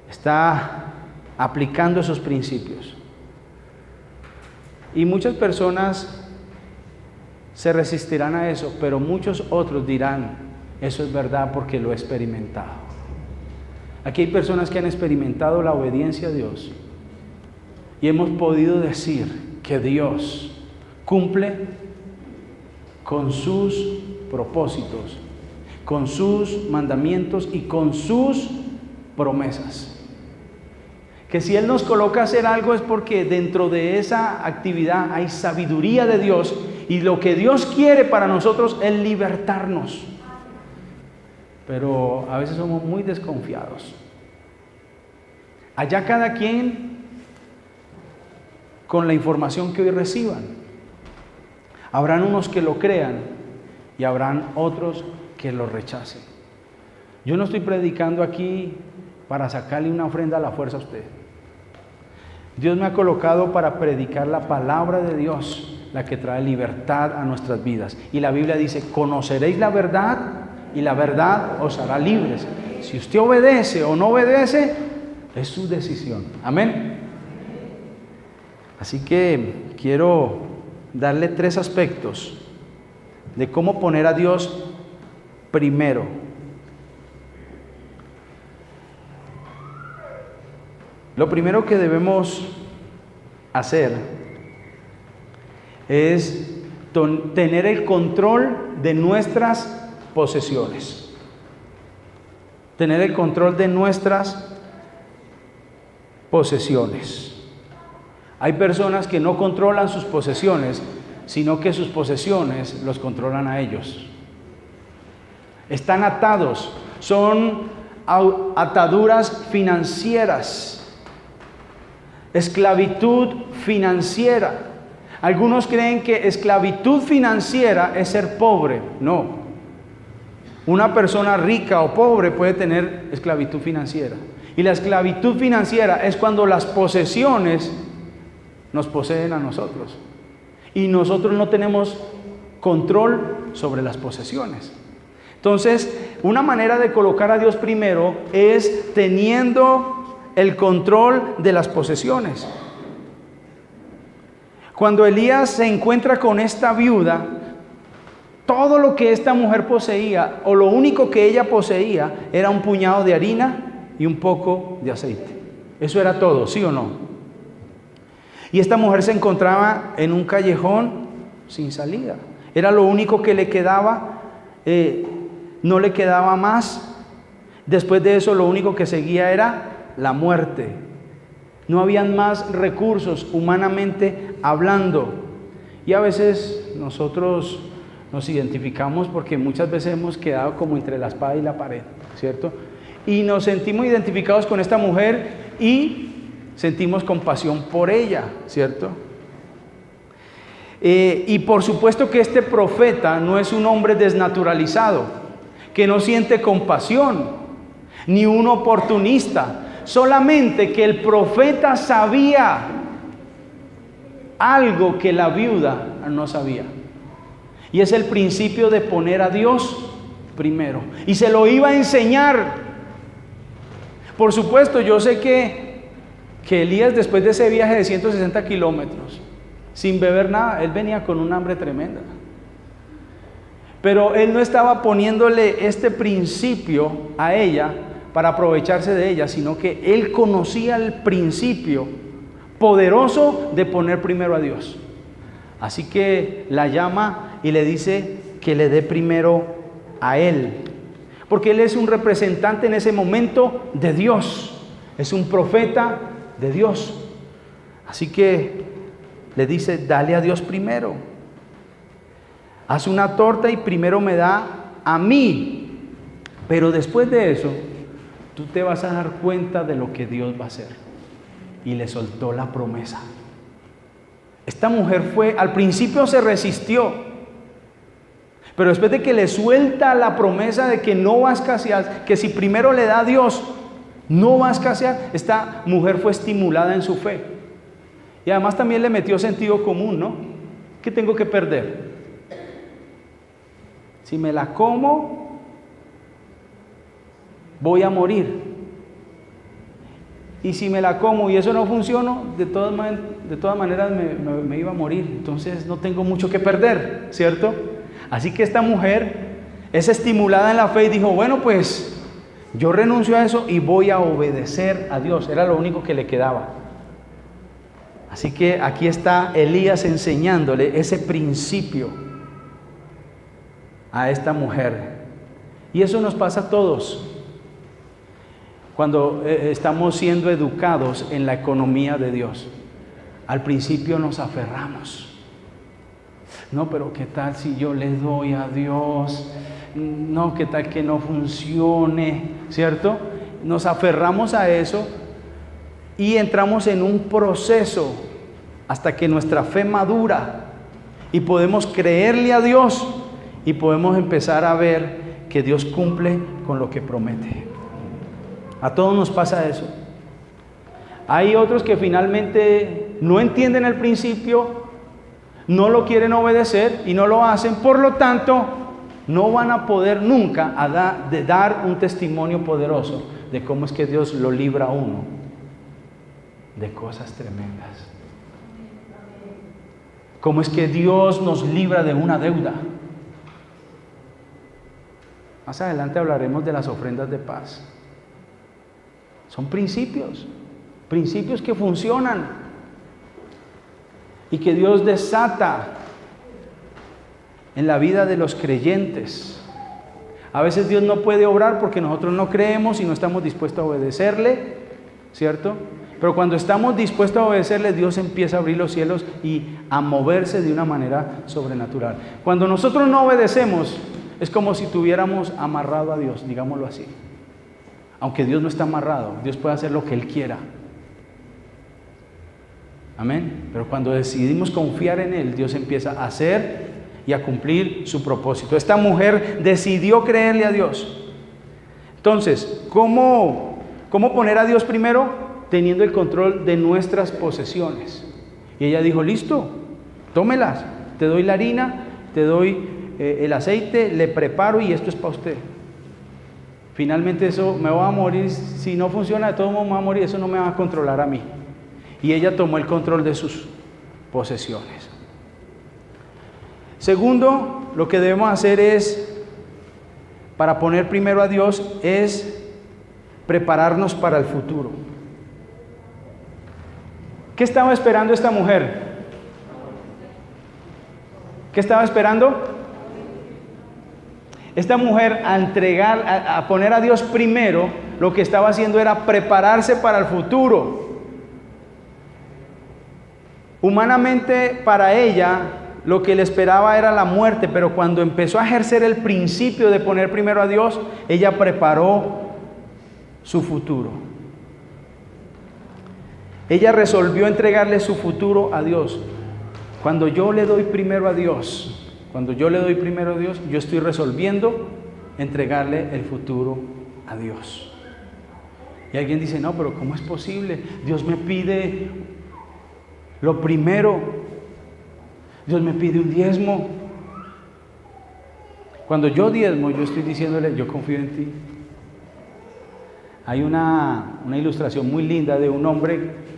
está aplicando esos principios. Y muchas personas se resistirán a eso, pero muchos otros dirán, eso es verdad porque lo he experimentado. Aquí hay personas que han experimentado la obediencia a Dios y hemos podido decir que Dios cumple con sus propósitos, con sus mandamientos y con sus promesas. Que si Él nos coloca a hacer algo es porque dentro de esa actividad hay sabiduría de Dios, y lo que Dios quiere para nosotros es libertarnos. Pero a veces somos muy desconfiados. Allá cada quien con la información que hoy reciban. Habrán unos que lo crean y habrán otros que lo rechacen. Yo no estoy predicando aquí para sacarle una ofrenda a la fuerza a usted. Dios me ha colocado para predicar la palabra de Dios, la que trae libertad a nuestras vidas. Y la Biblia dice: conoceréis la verdad y la verdad os hará libres. Si usted obedece o no obedece, es su decisión. Amén. Así que quiero darle 3 aspectos de cómo poner a Dios primero. Lo primero que debemos hacer es tener el control de nuestras posesiones. Tener el control de nuestras posesiones. Hay personas que no controlan sus posesiones, sino que sus posesiones los controlan a ellos. Están atados, son ataduras financieras. Esclavitud financiera. Algunos creen que esclavitud financiera es ser pobre. No. Una persona rica o pobre puede tener esclavitud financiera. Y la esclavitud financiera es cuando las posesiones nos poseen a nosotros. Y nosotros no tenemos control sobre las posesiones. Entonces, una manera de colocar a Dios primero es teniendo el control de las posesiones. Cuando Elías se encuentra con esta viuda, todo lo que esta mujer poseía, o lo único que ella poseía, era un puñado de harina y un poco de aceite. Eso era todo, ¿sí o no? Y esta mujer se encontraba en un callejón sin salida. Era lo único que le quedaba, no le quedaba más. Después de eso, lo único que seguía era la muerte. No habían más recursos humanamente hablando. Y a veces nosotros nos identificamos porque muchas veces hemos quedado como entre la espada y la pared, ¿cierto? Y nos sentimos identificados con esta mujer y sentimos compasión por ella, ¿cierto? Y por supuesto que este profeta no es un hombre desnaturalizado, que no siente compasión, ni un oportunista. Solamente que el profeta sabía algo que la viuda no sabía. Y es el principio de poner a Dios primero. Y se lo iba a enseñar. Por supuesto, yo sé que Elías, después de ese viaje de 160 kilómetros, sin beber nada, él venía con un hambre tremenda. Pero él no estaba poniéndole este principio a ella para aprovecharse de ella, sino que él conocía el principio poderoso de poner primero a Dios. Así que la llama y le dice que le dé primero a él, porque él es un representante en ese momento de Dios, es un profeta de Dios. Así que le dice: dale a Dios primero, haz una torta y primero me da a mí, pero después de eso tú te vas a dar cuenta de lo que Dios va a hacer. Y le soltó la promesa. Esta mujer al principio se resistió, pero después de que le suelta la promesa de que no va a escasear, que si primero le da a Dios, no va a escasear, esta mujer fue estimulada en su fe. Y además también le metió sentido común, ¿no? ¿Qué tengo que perder? Si me la como, voy a morir. Y si me la como y eso no funciona, de todas maneras me iba a morir. Entonces no tengo mucho que perder, ¿cierto? Así que esta mujer es estimulada en la fe y dijo: bueno, pues yo renuncio a eso y voy a obedecer a Dios. Era lo único que le quedaba. Así que aquí está Elías enseñándole ese principio a esta mujer. Y eso nos pasa a todos. cuando estamos siendo educados en la economía de Dios. Al principio nos aferramos. No, pero ¿qué tal si yo le doy a Dios? No, ¿qué tal que no funcione? ¿Cierto? Nos aferramos a eso y entramos en un proceso hasta que nuestra fe madura y podemos creerle a Dios y podemos empezar a ver que Dios cumple con lo que promete. A todos nos pasa eso. Hay otros que finalmente no entienden el principio, no lo quieren obedecer y no lo hacen, por lo tanto, no van a poder nunca dar un testimonio poderoso de cómo es que Dios lo libra a uno de cosas tremendas. Cómo es que Dios nos libra de una deuda. Más adelante hablaremos de las ofrendas de paz. Son principios que funcionan y que Dios desata en la vida de los creyentes. A veces Dios no puede obrar porque nosotros no creemos y no estamos dispuestos a obedecerle, ¿cierto? Pero cuando estamos dispuestos a obedecerle, Dios empieza a abrir los cielos y a moverse de una manera sobrenatural. Cuando nosotros no obedecemos, es como si tuviéramos amarrado a Dios, digámoslo así. Aunque Dios no está amarrado, Dios puede hacer lo que Él quiera. Amén. Pero cuando decidimos confiar en Él, Dios empieza a hacer y a cumplir su propósito. Esta mujer decidió creerle a Dios. Entonces, ¿cómo poner a Dios primero? Teniendo el control de nuestras posesiones. Y ella dijo, listo, tómelas, te doy la harina, te doy el aceite, le preparo y esto es para usted. Finalmente eso me va a morir, si no funciona de todo modo me va a morir, eso no me va a controlar a mí. Y ella tomó el control de sus posesiones. Segundo, lo que debemos hacer es, para poner primero a Dios, es prepararnos para el futuro. ¿Qué estaba esperando esta mujer? ¿Qué estaba esperando? Esta mujer, a poner a Dios primero, lo que estaba haciendo era prepararse para el futuro. Humanamente, para ella, lo que le esperaba era la muerte, pero cuando empezó a ejercer el principio de poner primero a Dios, ella preparó su futuro. Ella resolvió entregarle su futuro a Dios. Cuando yo le doy primero a Dios, yo estoy resolviendo entregarle el futuro a Dios. Y alguien dice, no, pero ¿cómo es posible? Dios me pide lo primero. Dios me pide un diezmo. Cuando yo diezmo, yo estoy diciéndole, yo confío en ti. Hay una ilustración muy linda de un hombre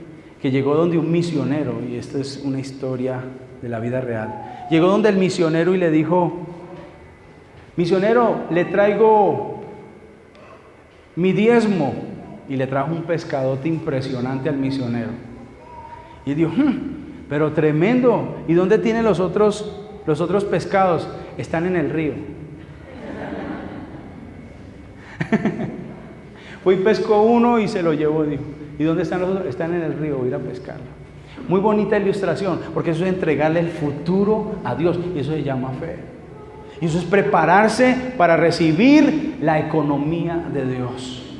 que llegó donde un misionero, y esta es una historia de la vida real. Llegó donde el misionero y le dijo, misionero, le traigo mi diezmo, y le trajo un pescadote impresionante al misionero. Y dijo, pero tremendo, ¿y dónde tienen los otros pescados? Están en el río. Fue y pescó uno y se lo llevó, dijo. ¿Y dónde están los otros? Están en el río, voy a ir a pescarlo. Muy bonita ilustración, porque eso es entregarle el futuro a Dios, y eso se llama fe. Y eso es prepararse para recibir la economía de Dios.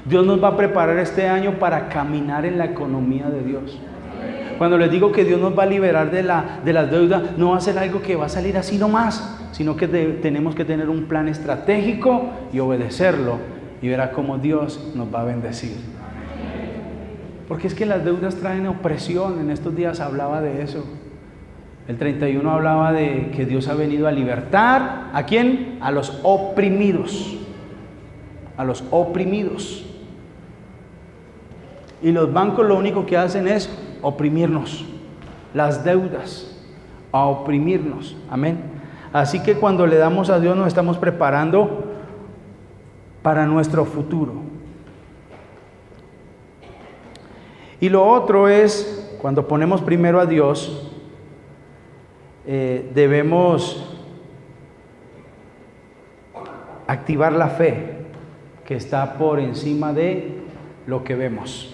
Dios nos va a preparar este año para caminar en la economía de Dios. Cuando les digo que Dios nos va a liberar de las deudas, no va a ser algo que va a salir así nomás, sino que tenemos que tener un plan estratégico y obedecerlo, y verá cómo Dios nos va a bendecir. Porque es que las deudas traen opresión. En estos días hablaba de eso. El 31 hablaba de que Dios ha venido a libertar, ¿a quién? A los oprimidos. A los oprimidos. Y los bancos lo único que hacen es oprimirnos. Las deudas, a oprimirnos. Amén. Así que cuando le damos a Dios nos estamos preparando para nuestro futuro. Y lo otro es, cuando ponemos primero a Dios, debemos activar la fe que está por encima de lo que vemos.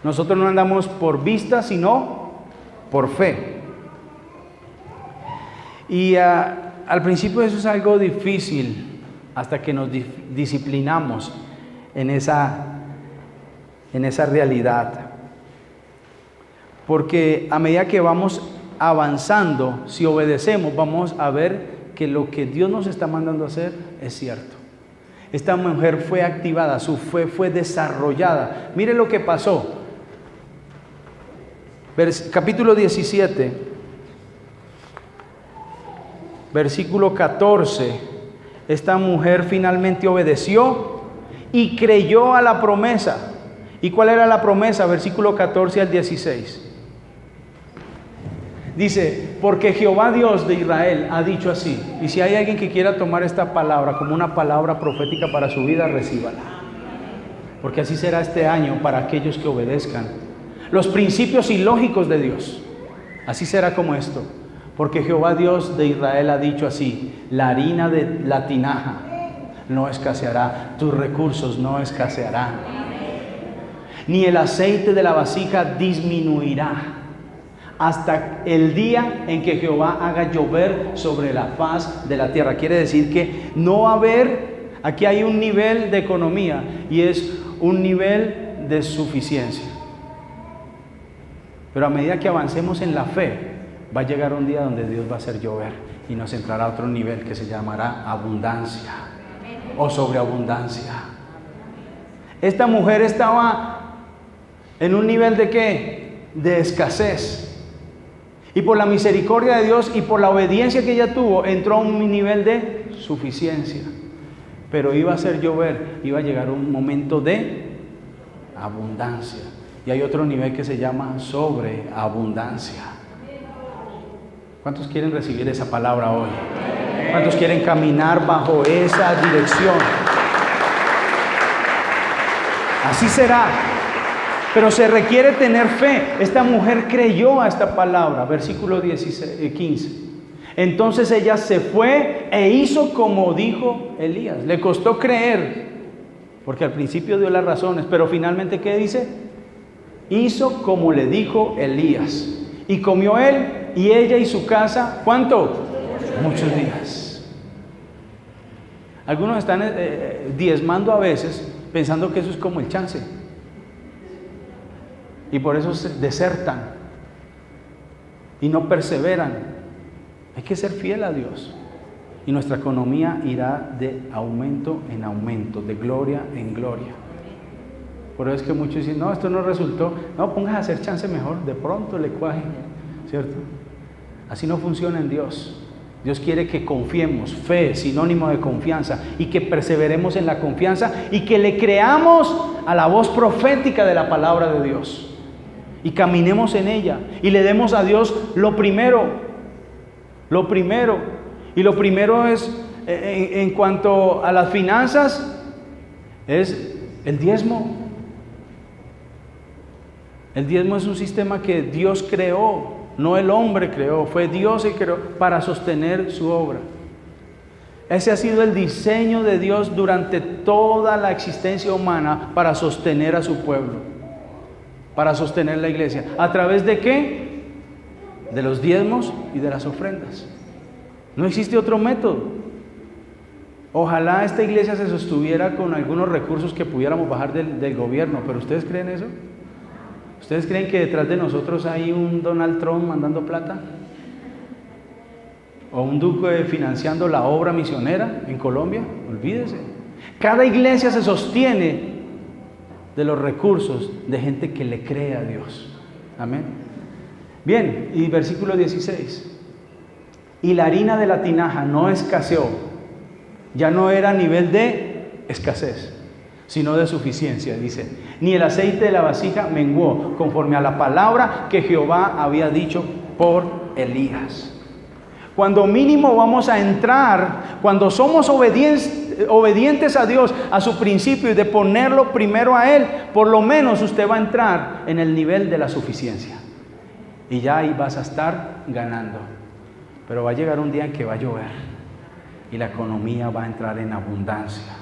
Nosotros no andamos por vista, sino por fe. Y al principio eso es algo difícil, hasta que nos disciplinamos en esa realidad. Porque a medida que vamos avanzando, si obedecemos, vamos a ver que lo que Dios nos está mandando a hacer es cierto. Esta mujer fue activada, su fe fue desarrollada. Mire lo que pasó. Capítulo 17, versículo 14. Esta mujer finalmente obedeció y creyó a la promesa. ¿Y cuál era la promesa? Versículo 14 al 16. Dice, porque Jehová Dios de Israel ha dicho así. Y si hay alguien que quiera tomar esta palabra como una palabra profética para su vida, recíbala. Porque así será este año para aquellos que obedezcan los principios ilógicos de Dios. Así será como esto. Porque Jehová Dios de Israel ha dicho así: la harina de la tinaja no escaseará, tus recursos no escasearán, ni el aceite de la vasija disminuirá, hasta el día en que Jehová haga llover sobre la faz de la tierra. Quiere decir que no va a haber, aquí hay un nivel de economía y es un nivel de suficiencia. Pero a medida que avancemos en la fe, va a llegar un día donde Dios va a hacer llover y nos entrará a otro nivel que se llamará abundancia o sobreabundancia. Esta mujer estaba en un nivel de ¿qué? De escasez. Y por la misericordia de Dios y por la obediencia que ella tuvo, entró a un nivel de suficiencia. Pero iba a hacer llover, iba a llegar un momento de abundancia. Y hay otro nivel que se llama sobreabundancia. ¿Cuántos quieren recibir esa palabra hoy? ¿Cuántos quieren caminar bajo esa dirección? Así será. Pero se requiere tener fe. Esta mujer creyó a esta palabra. Versículo 15. Entonces ella se fue e hizo como dijo Elías. Le costó creer, porque al principio dio las razones, pero finalmente ¿qué dice? Hizo como le dijo Elías. Y comió él y ella y su casa, ¿cuánto? Muchos días. Algunos están diezmando a veces pensando que eso es como el chance. Y por eso se desertan y no perseveran. Hay que ser fiel a Dios. Y nuestra economía irá de aumento en aumento, de gloria en gloria. Por eso es que muchos dicen, no, esto no resultó. No, pongas a hacer chance mejor, de pronto le cuaje, ¿cierto? Así no funciona en Dios. Dios quiere que confiemos, fe, sinónimo de confianza, y que perseveremos en la confianza y que le creamos a la voz profética de la palabra de Dios y caminemos en ella y le demos a Dios lo primero. Y lo primero es, en cuanto a las finanzas, es el diezmo. El diezmo es un sistema que Dios creó, no el hombre creó, fue Dios el que creó para sostener su obra. Ese ha sido el diseño de Dios durante toda la existencia humana para sostener a su pueblo, para sostener la iglesia. ¿A través de qué? De los diezmos y de las ofrendas. No existe otro método. Ojalá esta iglesia se sostuviera con algunos recursos que pudiéramos bajar del gobierno, pero ¿ustedes creen eso? ¿Ustedes creen que detrás de nosotros hay un Donald Trump mandando plata? ¿O un duque financiando la obra misionera en Colombia? Olvídese. Cada iglesia se sostiene de los recursos de gente que le cree a Dios. Amén. Bien, y versículo 16. Y la harina de la tinaja no escaseó. Ya no era a nivel de escasez, sino de suficiencia, dice. Ni el aceite de la vasija menguó, conforme a la palabra que Jehová había dicho por Elías. Cuando mínimo vamos a entrar, cuando somos obedientes a Dios, a su principio y de ponerlo primero a Él, por lo menos usted va a entrar en el nivel de la suficiencia. Y ya ahí vas a estar ganando. Pero va a llegar un día en que va a llover y la economía va a entrar en abundancia.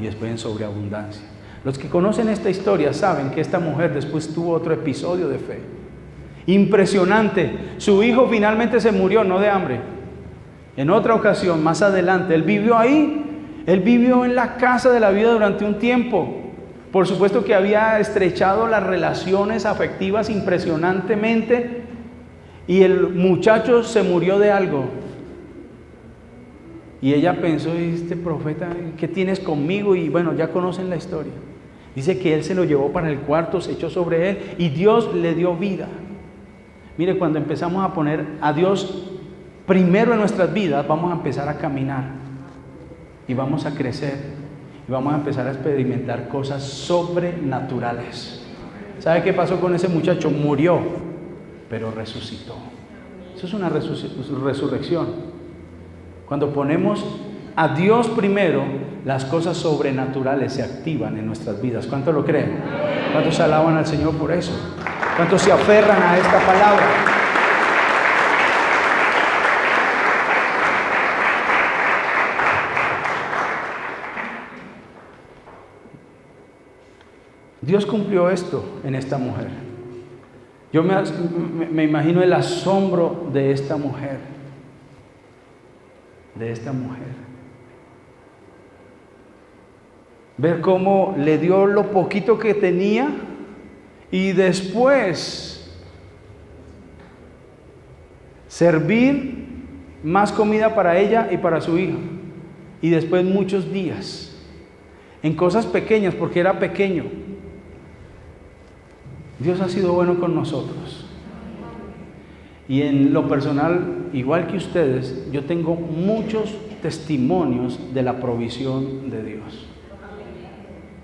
y después en sobreabundancia. Los que conocen esta historia saben que esta mujer después tuvo otro episodio de fe. Impresionante. Su hijo finalmente se murió, no de hambre. En otra ocasión, más adelante, él vivió ahí. Él vivió en la casa de la viuda durante un tiempo. Por supuesto que había estrechado las relaciones afectivas impresionantemente. Y el muchacho se murió de algo. Y ella pensó, este profeta, ¿qué tienes conmigo? Y bueno, ya conocen la historia. Dice que él se lo llevó para el cuarto, se echó sobre él y Dios le dio vida. Mire, cuando empezamos a poner a Dios primero en nuestras vidas, vamos a empezar a caminar y vamos a crecer y vamos a empezar a experimentar cosas sobrenaturales. ¿Sabe qué pasó con ese muchacho? Murió, pero resucitó. Eso es una resurrección. Cuando ponemos a Dios primero, las cosas sobrenaturales se activan en nuestras vidas. ¿Cuántos lo creen? ¿Cuántos se alaban al Señor por eso? ¿Cuántos se aferran a esta palabra? Dios cumplió esto en esta mujer. Yo me imagino el asombro de esta mujer. Ver cómo le dio lo poquito que tenía y después servir más comida para ella y para su hija. Y después muchos días en cosas pequeñas, porque era pequeño. Dios ha sido bueno con nosotros. Y en lo personal, igual que ustedes, yo tengo muchos testimonios de la provisión de Dios.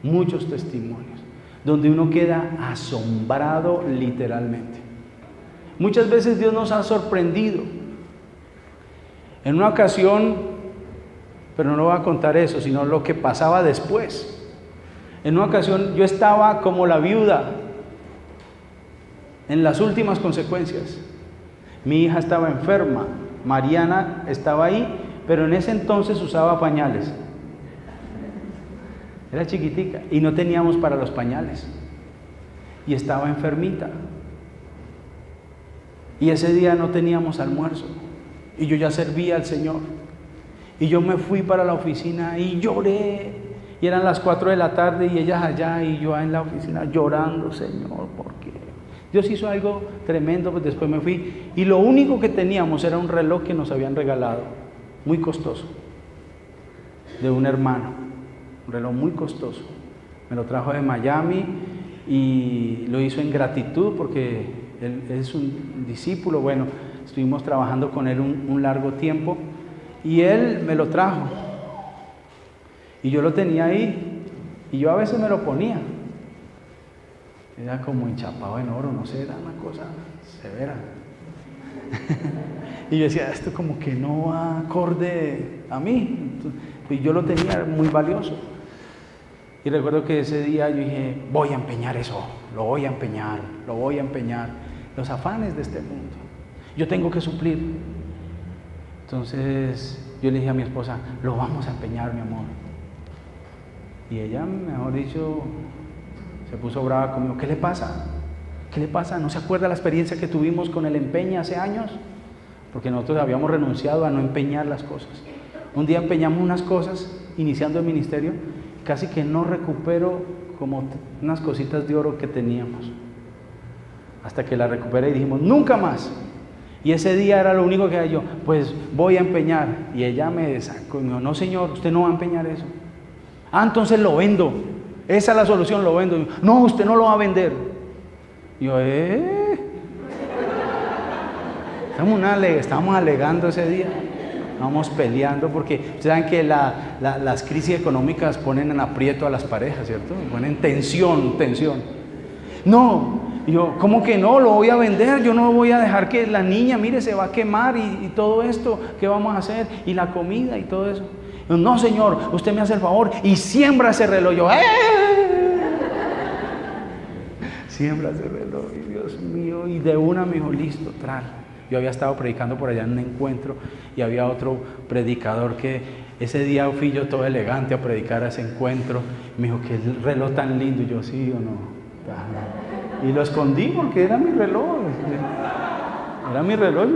Muchos testimonios, donde uno queda asombrado literalmente. Muchas veces Dios nos ha sorprendido. En una ocasión, pero no voy a contar eso, sino lo que pasaba después. En una ocasión yo estaba como la viuda, en las últimas consecuencias. Mi hija estaba enferma, Mariana estaba ahí, pero en ese entonces usaba pañales. Era chiquitica y no teníamos para los pañales. Y estaba enfermita. Y ese día no teníamos almuerzo. Y yo ya servía al Señor. Y yo me fui para la oficina y lloré. Y eran las 4 de la tarde y ellas allá y yo en la oficina llorando, Señor, ¿por qué? Dios hizo algo tremendo, pues después me fui. Y lo único que teníamos era un reloj que nos habían regalado, muy costoso, de un hermano. Un reloj muy costoso. Me lo trajo de Miami y lo hizo en gratitud porque él es un discípulo. Bueno, estuvimos trabajando con él un largo tiempo y él me lo trajo. Y yo lo tenía ahí y yo a veces me lo ponía. Era como enchapado en oro, no sé, era una cosa severa. Y yo decía, esto como que no va acorde a mí. Y yo lo tenía muy valioso. Y recuerdo que ese día yo dije, voy a empeñar eso, lo voy a empeñar. Los afanes de este mundo. Yo tengo que suplir. Entonces yo le dije a mi esposa, lo vamos a empeñar, mi amor. Y ella, mejor dicho, se puso brava conmigo. ¿Qué le pasa? ¿Qué le pasa? ¿No se acuerda la experiencia que tuvimos con el empeño hace años? Porque nosotros habíamos renunciado a no empeñar las cosas. Un día empeñamos unas cosas, iniciando el ministerio, casi que no recupero como unas cositas de oro que teníamos. Hasta que la recuperé y dijimos, nunca más. Y ese día era lo único que era yo, pues voy a empeñar. Y ella me sacó y me dijo, no señor, usted no va a empeñar eso. Ah, entonces lo vendo. Esa es la solución, lo vendo. Y yo, no, usted no lo va a vender. Y yo, Estábamos alegando ese día. Estábamos peleando porque ustedes saben que las crisis económicas ponen en aprieto a las parejas, ¿cierto? Ponen tensión. No, y yo, ¿cómo que no? Lo voy a vender, yo no voy a dejar que la niña, mire, se va a quemar y todo esto, ¿qué vamos a hacer? Y la comida y todo eso. Yo, no, señor, usted me hace el favor y siembra ese reloj. Yo, siembra ese reloj, Dios mío. Y de una me dijo, listo, tral. Yo había estado predicando por allá en un encuentro y había otro predicador que Ese día fui yo todo elegante a predicar a ese encuentro. Me dijo, qué reloj tan lindo. Y yo, sí o no. Y lo escondí porque era mi reloj. Era mi reloj.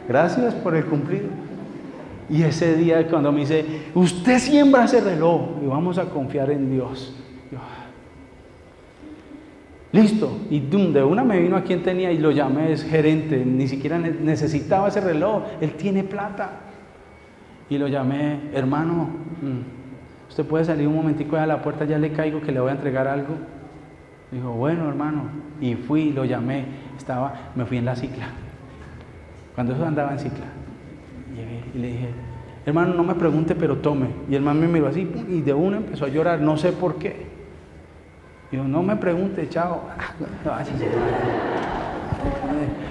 Gracias por el cumplido. Y ese día cuando me dice, usted siembra ese reloj y vamos a confiar en Dios. Yo, listo. Y de una me vino a quien tenía y lo llamé, es gerente. Ni siquiera necesitaba ese reloj. Él tiene plata. Y lo llamé, hermano, usted puede salir un momentico a la puerta, ya le caigo que le voy a entregar algo. Dijo, bueno, hermano. Y fui, lo llamé, me fui en la cicla. Cuando eso andaba en cicla, llegué y le dije, hermano, no me pregunte, pero tome. Y el man me miró así y de una empezó a llorar, no sé por qué. Dijo, no me pregunte, chao.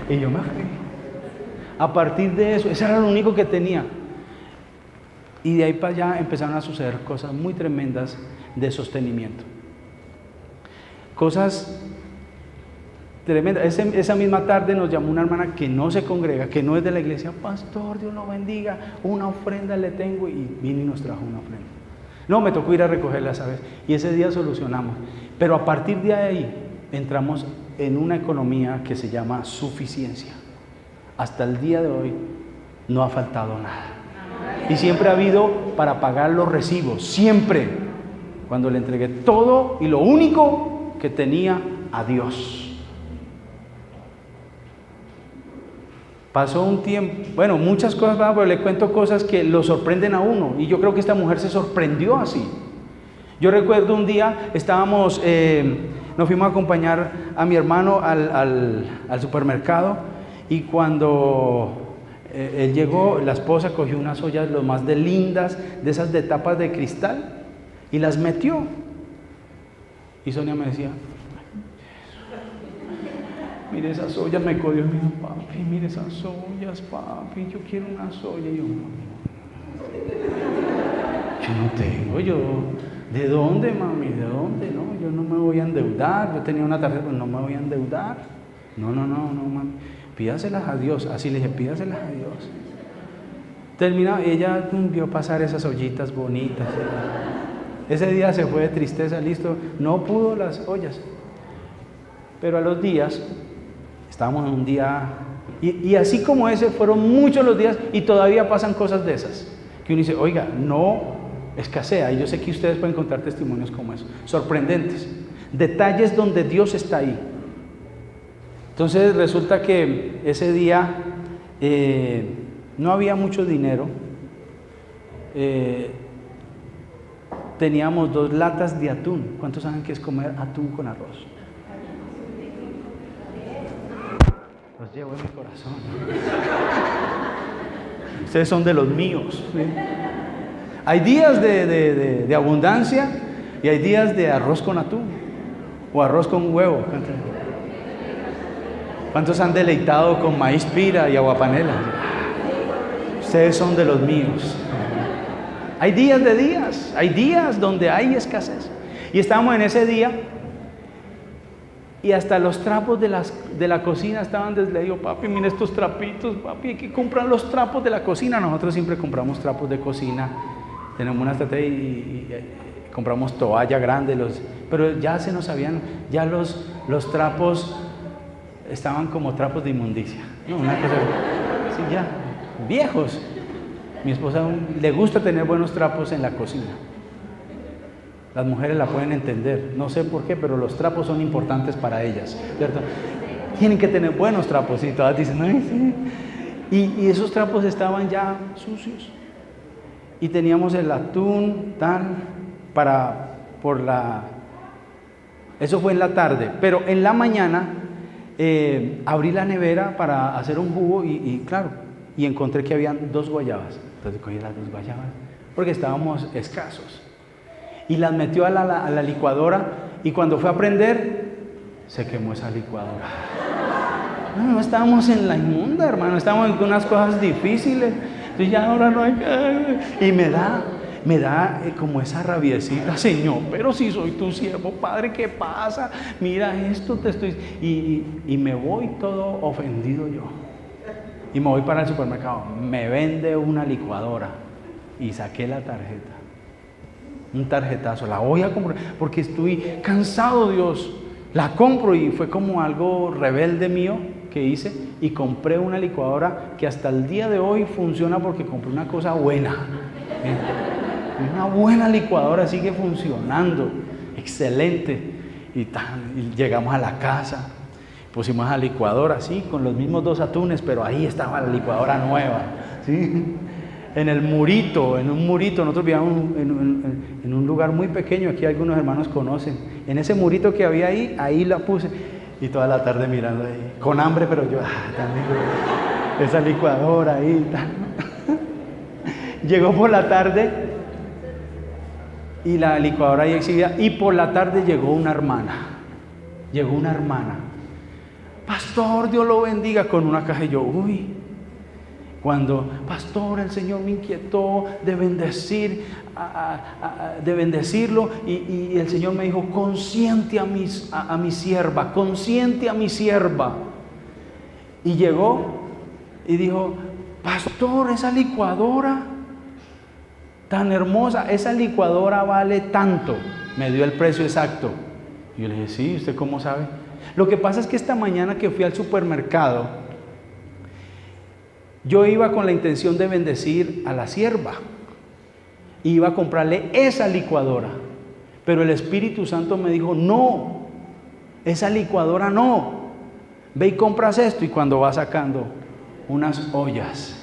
Y yo me fui. A partir de eso, eso era lo único que tenía. Y de ahí para allá empezaron a suceder cosas muy tremendas de sostenimiento. Cosas tremendas. Esa misma tarde nos llamó una hermana que no se congrega, que no es de la iglesia. Pastor, Dios lo bendiga, una ofrenda le tengo. Y vino y nos trajo una ofrenda. No, me tocó ir a recogerla esa vez. Y ese día solucionamos. Pero a partir de ahí entramos en una economía que se llama suficiencia. Hasta el día de hoy no ha faltado nada. Y siempre ha habido para pagar los recibos, siempre, cuando le entregué todo y lo único que tenía a Dios. Pasó un tiempo, bueno, muchas cosas, pero le cuento cosas que lo sorprenden a uno, y yo creo que esta mujer se sorprendió así. Yo recuerdo un día, nos fuimos a acompañar a mi hermano al supermercado, y cuando él llegó, la esposa cogió unas ollas lo más de lindas, de esas de tapas de cristal, y las metió. Y Sonia me decía, mire esas ollas, me cogió y me dijo, papi, mire esas ollas, papi, yo quiero unas ollas. Y yo no tengo, ¿de dónde, mami? ¿De dónde? No, yo no me voy a endeudar, yo tenía una tarjeta, pero no me voy a endeudar. No, mami. Pídaselas a Dios, así le dije, pídaselas a Dios. Terminó, ella vio pasar esas ollitas bonitas. Ese día se fue de tristeza, listo, no pudo las ollas. Pero a los días, estábamos en un día, y así como ese, fueron muchos los días, y todavía pasan cosas de esas. Que uno dice, oiga, no escasea, y yo sé que ustedes pueden contar testimonios como eso, sorprendentes, detalles donde Dios está ahí. Entonces resulta que ese día no había mucho dinero, teníamos 2 latas de atún. ¿Cuántos saben qué es comer atún con arroz? Los llevo en mi corazón. Ustedes son de los míos, ¿sí? Hay días de abundancia y hay días de arroz con atún o arroz con huevo. ¿Cuántos han deleitado con maíz pira y aguapanela? Ustedes son de los míos. Hay días de días, hay días donde hay escasez. Y estábamos en ese día y hasta los trapos de la cocina estaban desleídos. Papi, mira estos trapitos, papi, hay que comprar los trapos de la cocina. Nosotros siempre compramos trapos de cocina. Tenemos una estrategia y compramos toalla grande, pero ya se nos habían, ya los trapos estaban como trapos de inmundicia, ¿no? Una cosa así, ya, viejos. Mi esposa le gusta tener buenos trapos en la cocina. Las mujeres la pueden entender, no sé por qué, pero los trapos son importantes para ellas, ¿cierto? Tienen que tener buenos trapos, y todas dicen, ay, sí. Y esos trapos estaban ya sucios. Y teníamos el atún, eso fue en la tarde, pero en la mañana abrí la nevera para hacer un jugo y encontré que habían 2 guayabas. Entonces cogí las 2 guayabas porque estábamos escasos y las metió a la licuadora, y cuando fue a prender se quemó esa licuadora. No estábamos en la inmunda, hermano, estábamos en unas cosas difíciles. Entonces ya ahora no hay, y me da como esa rabiecita, Señor, pero si soy tu siervo, Padre, ¿qué pasa? Mira esto, y me voy todo ofendido yo. Y me voy para el supermercado, me vende una licuadora. y saqué la tarjeta. Un tarjetazo, la voy a comprar porque estoy cansado, Dios. La compro y fue como algo rebelde mío que hice y compré una licuadora que hasta el día de hoy funciona porque compré una cosa buena. Una buena licuadora, sigue funcionando, excelente. Y llegamos a la casa, pusimos a la licuadora, sí, con los mismos 2 atunes, pero ahí estaba la licuadora nueva, ¿sí? En el murito, nosotros vivíamos en un lugar muy pequeño, aquí algunos hermanos conocen, en ese murito que había ahí la puse, y toda la tarde mirando ahí, con hambre, pero yo, también, esa licuadora ahí, llegó por la tarde, y la licuadora ahí exhibida, y por la tarde llegó una hermana, pastor, Dios lo bendiga, con una caja, y yo, cuando, pastor, el Señor me inquietó de bendecirlo, y el Señor me dijo, consiente a mi sierva, y llegó, y dijo, pastor, esa licuadora tan hermosa, esa licuadora vale tanto, me dio el precio exacto. Y yo le dije, sí, ¿usted cómo sabe? Lo que pasa es que esta mañana que fui al supermercado, yo iba con la intención de bendecir a la sierva, iba a comprarle esa licuadora, pero el Espíritu Santo me dijo, no, esa licuadora no, ve y compras esto, y cuando va sacando unas ollas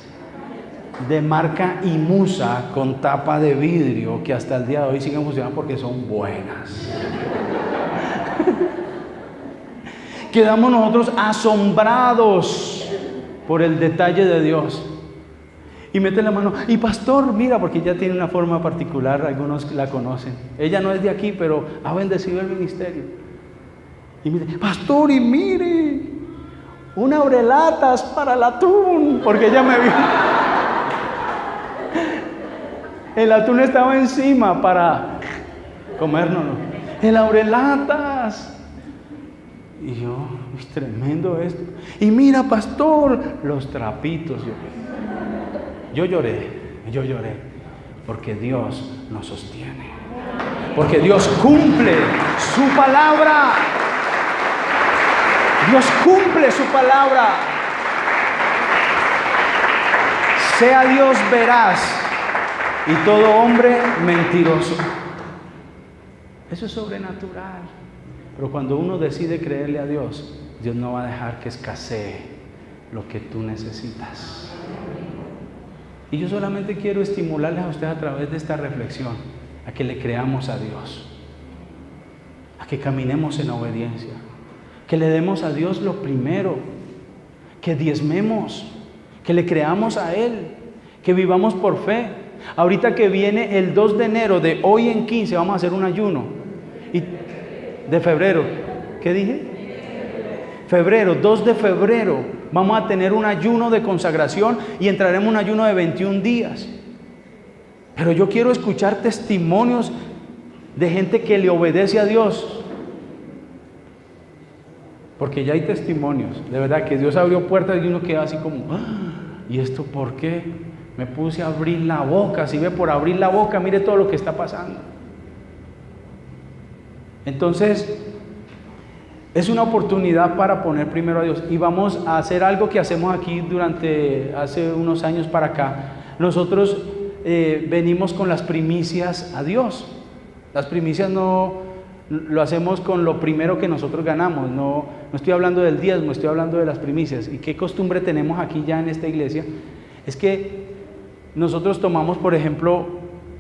de marca Imusa con tapa de vidrio que hasta el día de hoy siguen funcionando porque son buenas. Quedamos nosotros asombrados por el detalle de Dios. Y mete la mano, y pastor, mira, porque ella tiene una forma particular, algunos la conocen. Ella no es de aquí, pero ha bendecido el ministerio. Y me dice, pastor, y mire, una abrelatas para el atún, porque ella me vio. El atún estaba encima para comérnoslo. El abrelatas. Y yo, es tremendo esto. Y mira, pastor, los trapitos. Yo lloré, porque Dios nos sostiene. Porque Dios cumple su palabra. Dios cumple su palabra. Sea Dios veraz y todo hombre mentiroso. Eso es sobrenatural. Pero cuando uno decide creerle a Dios, Dios no va a dejar que escasee lo que tú necesitas. Y yo solamente quiero estimularles a ustedes a través de esta reflexión, a que le creamos a Dios, a que caminemos en obediencia, que le demos a Dios lo primero, que diezmemos, que le creamos a Él, que vivamos por fe. Ahorita que viene el 2 de enero, de hoy en 15, vamos a hacer un ayuno. De febrero, ¿qué dije? Febrero, 2 de febrero, vamos a tener un ayuno de consagración y entraremos en un ayuno de 21 días. Pero yo quiero escuchar testimonios de gente que le obedece a Dios. Porque ya hay testimonios, de verdad, que Dios abrió puertas y uno queda así como, ¿y esto por qué? Me puse a abrir la boca, si ve por abrir la boca, mire todo lo que está pasando. Entonces, es una oportunidad para poner primero a Dios. Y vamos a hacer algo que hacemos aquí hace unos años para acá. Nosotros venimos con las primicias a Dios. Las primicias no lo hacemos con lo primero que nosotros ganamos. No estoy hablando del diezmo, estoy hablando de las primicias. ¿Y qué costumbre tenemos aquí ya en esta iglesia? Es que nosotros tomamos, por ejemplo,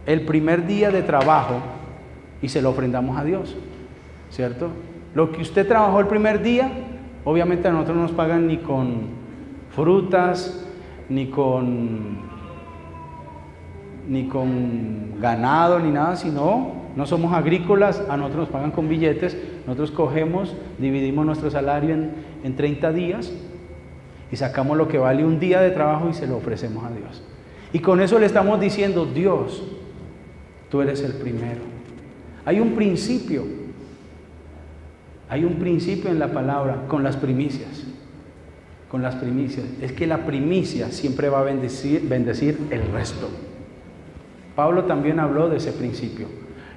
el primer día de trabajo y se lo ofrendamos a Dios, ¿cierto? Lo que usted trabajó el primer día, obviamente a nosotros no nos pagan ni con frutas, ni con ganado, ni nada, sino no somos agrícolas, a nosotros nos pagan con billetes. Nosotros cogemos, dividimos nuestro salario en 30 días y sacamos lo que vale un día de trabajo y se lo ofrecemos a Dios. Y con eso le estamos diciendo, Dios, tú eres el primero. Hay un principio en la palabra con las primicias. Con las primicias. Es que la primicia siempre va a bendecir el resto. Pablo también habló de ese principio.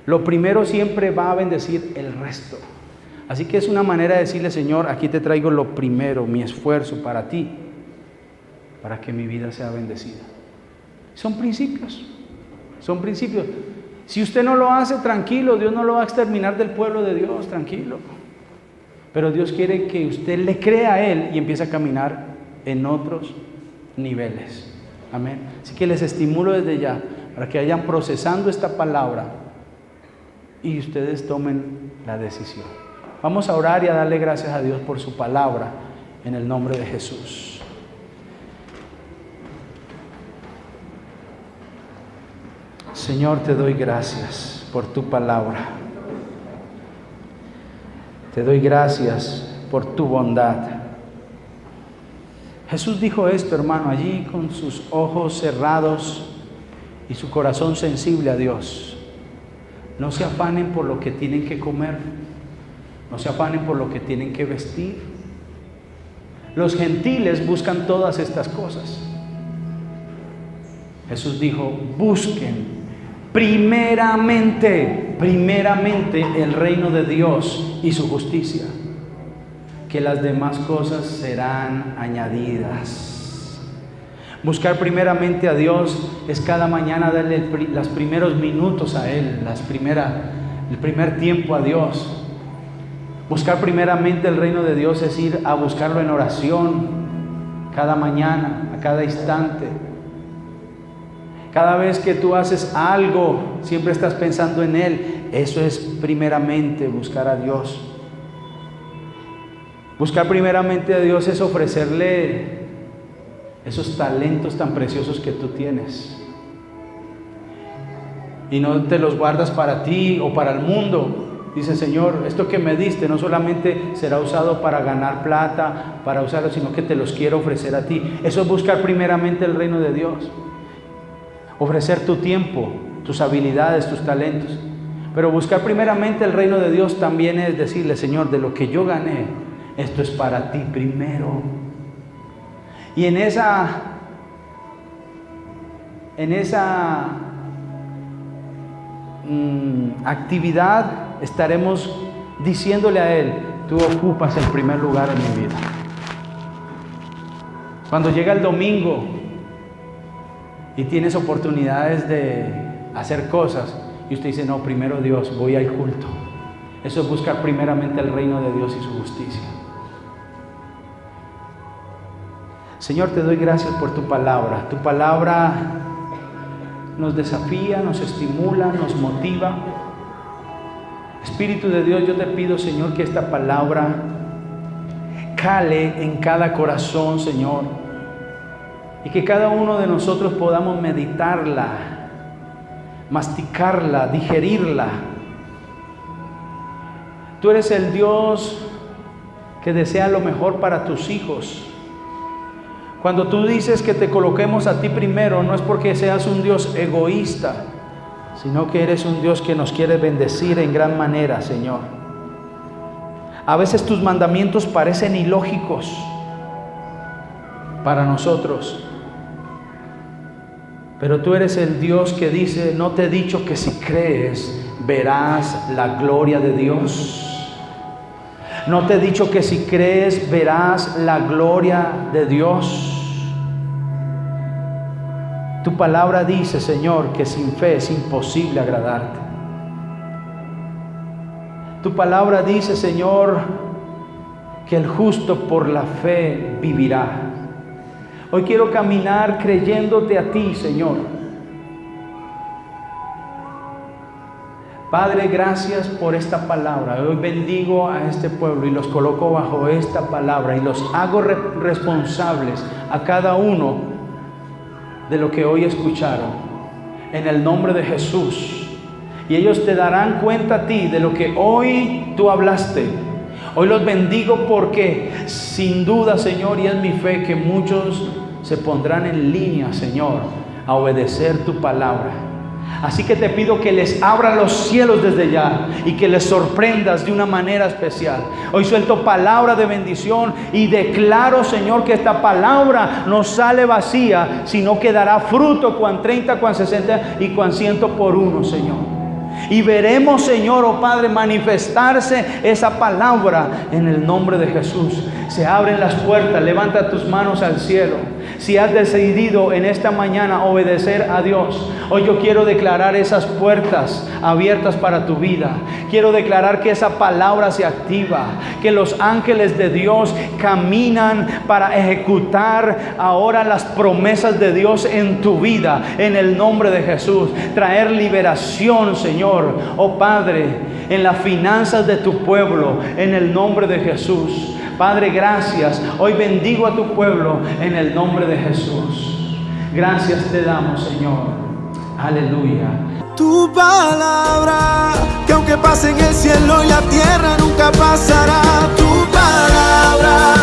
Lo primero siempre va a bendecir el resto. Así que es una manera de decirle, Señor, aquí te traigo lo primero, mi esfuerzo para ti, para que mi vida sea bendecida. Son principios. Si usted no lo hace, tranquilo, Dios no lo va a exterminar del pueblo de Dios, tranquilo. Pero Dios quiere que usted le crea a Él y empiece a caminar en otros niveles. Amén. Así que les estimulo desde ya para que vayan procesando esta palabra y ustedes tomen la decisión. Vamos a orar y a darle gracias a Dios por su palabra en el nombre de Jesús. Señor, te doy gracias por tu palabra. Te doy gracias por tu bondad. Jesús dijo esto, hermano, allí con sus ojos cerrados y su corazón sensible a Dios. No se afanen por lo que tienen que comer, no se afanen por lo que tienen que vestir. Los gentiles buscan todas estas cosas. Jesús dijo, busquen primeramente el reino de Dios y su justicia, que las demás cosas serán añadidas. Buscar primeramente a Dios es cada mañana darle los primeros minutos a Él, el primer tiempo a Dios. Buscar primeramente el reino de Dios es ir a buscarlo en oración cada mañana, a cada instante. Cada vez que tú haces algo, siempre estás pensando en Él. Eso es primeramente buscar a Dios. Buscar primeramente a Dios es ofrecerle esos talentos tan preciosos que tú tienes. Y no te los guardas para ti o para el mundo. Dice, Señor, esto que me diste no solamente será usado para ganar plata, para usarlo, sino que te los quiero ofrecer a ti. Eso es buscar primeramente el reino de Dios. Ofrecer tu tiempo, tus habilidades, tus talentos. Pero buscar primeramente el reino de Dios también es decirle, Señor, de lo que yo gané, esto es para ti primero. Y en esa actividad estaremos diciéndole a Él, tú ocupas el primer lugar en mi vida. Cuando llega el domingo y tienes oportunidades de hacer cosas y usted dice, no, primero Dios, voy al culto. Eso es buscar primeramente el reino de Dios y su justicia. Señor, te doy gracias por tu palabra. Tu palabra nos desafía, nos estimula, nos motiva. Espíritu de Dios, yo te pido, Señor, que esta palabra cale en cada corazón, Señor, y que cada uno de nosotros podamos meditarla, masticarla, digerirla. Tú eres el Dios que desea lo mejor para tus hijos. Cuando tú dices que te coloquemos a ti primero, no es porque seas un Dios egoísta, sino que eres un Dios que nos quiere bendecir en gran manera, Señor. A veces tus mandamientos parecen ilógicos para nosotros, pero tú eres el Dios que dice, no te he dicho que si crees verás la gloria de Dios. No te he dicho que si crees verás la gloria de Dios. Tu palabra dice, Señor, que sin fe es imposible agradarte. Tu palabra dice, Señor, que el justo por la fe vivirá. Hoy quiero caminar creyéndote a ti, Señor. Padre, gracias por esta palabra. Hoy bendigo a este pueblo y los coloco bajo esta palabra y los hago responsables a cada uno de lo que hoy escucharon, en el nombre de Jesús. Y ellos te darán cuenta a ti de lo que hoy tú hablaste. Hoy los bendigo porque sin duda, Señor, y es mi fe que muchos se pondrán en línea, Señor, a obedecer tu palabra. Así que te pido que les abra los cielos desde ya y que les sorprendas de una manera especial. Hoy suelto palabra de bendición y declaro, Señor, que esta palabra no sale vacía, sino que dará fruto cuan 30, cuan 60 y cuan 100 por uno, Señor. Y veremos, Señor, oh Padre, manifestarse esa palabra en el nombre de Jesús. Se abren las puertas, levanta tus manos al cielo. Si has decidido en esta mañana obedecer a Dios, hoy yo quiero declarar esas puertas abiertas para tu vida. Quiero declarar que esa palabra se activa, que los ángeles de Dios caminan para ejecutar ahora las promesas de Dios en tu vida, en el nombre de Jesús. Traer liberación, Señor, oh Padre, en las finanzas de tu pueblo, en el nombre de Jesús. Padre, gracias. Hoy bendigo a tu pueblo en el nombre de Jesús. Gracias te damos, Señor. Aleluya. Tu palabra, que aunque pase en el cielo y la tierra, nunca pasará. Tu palabra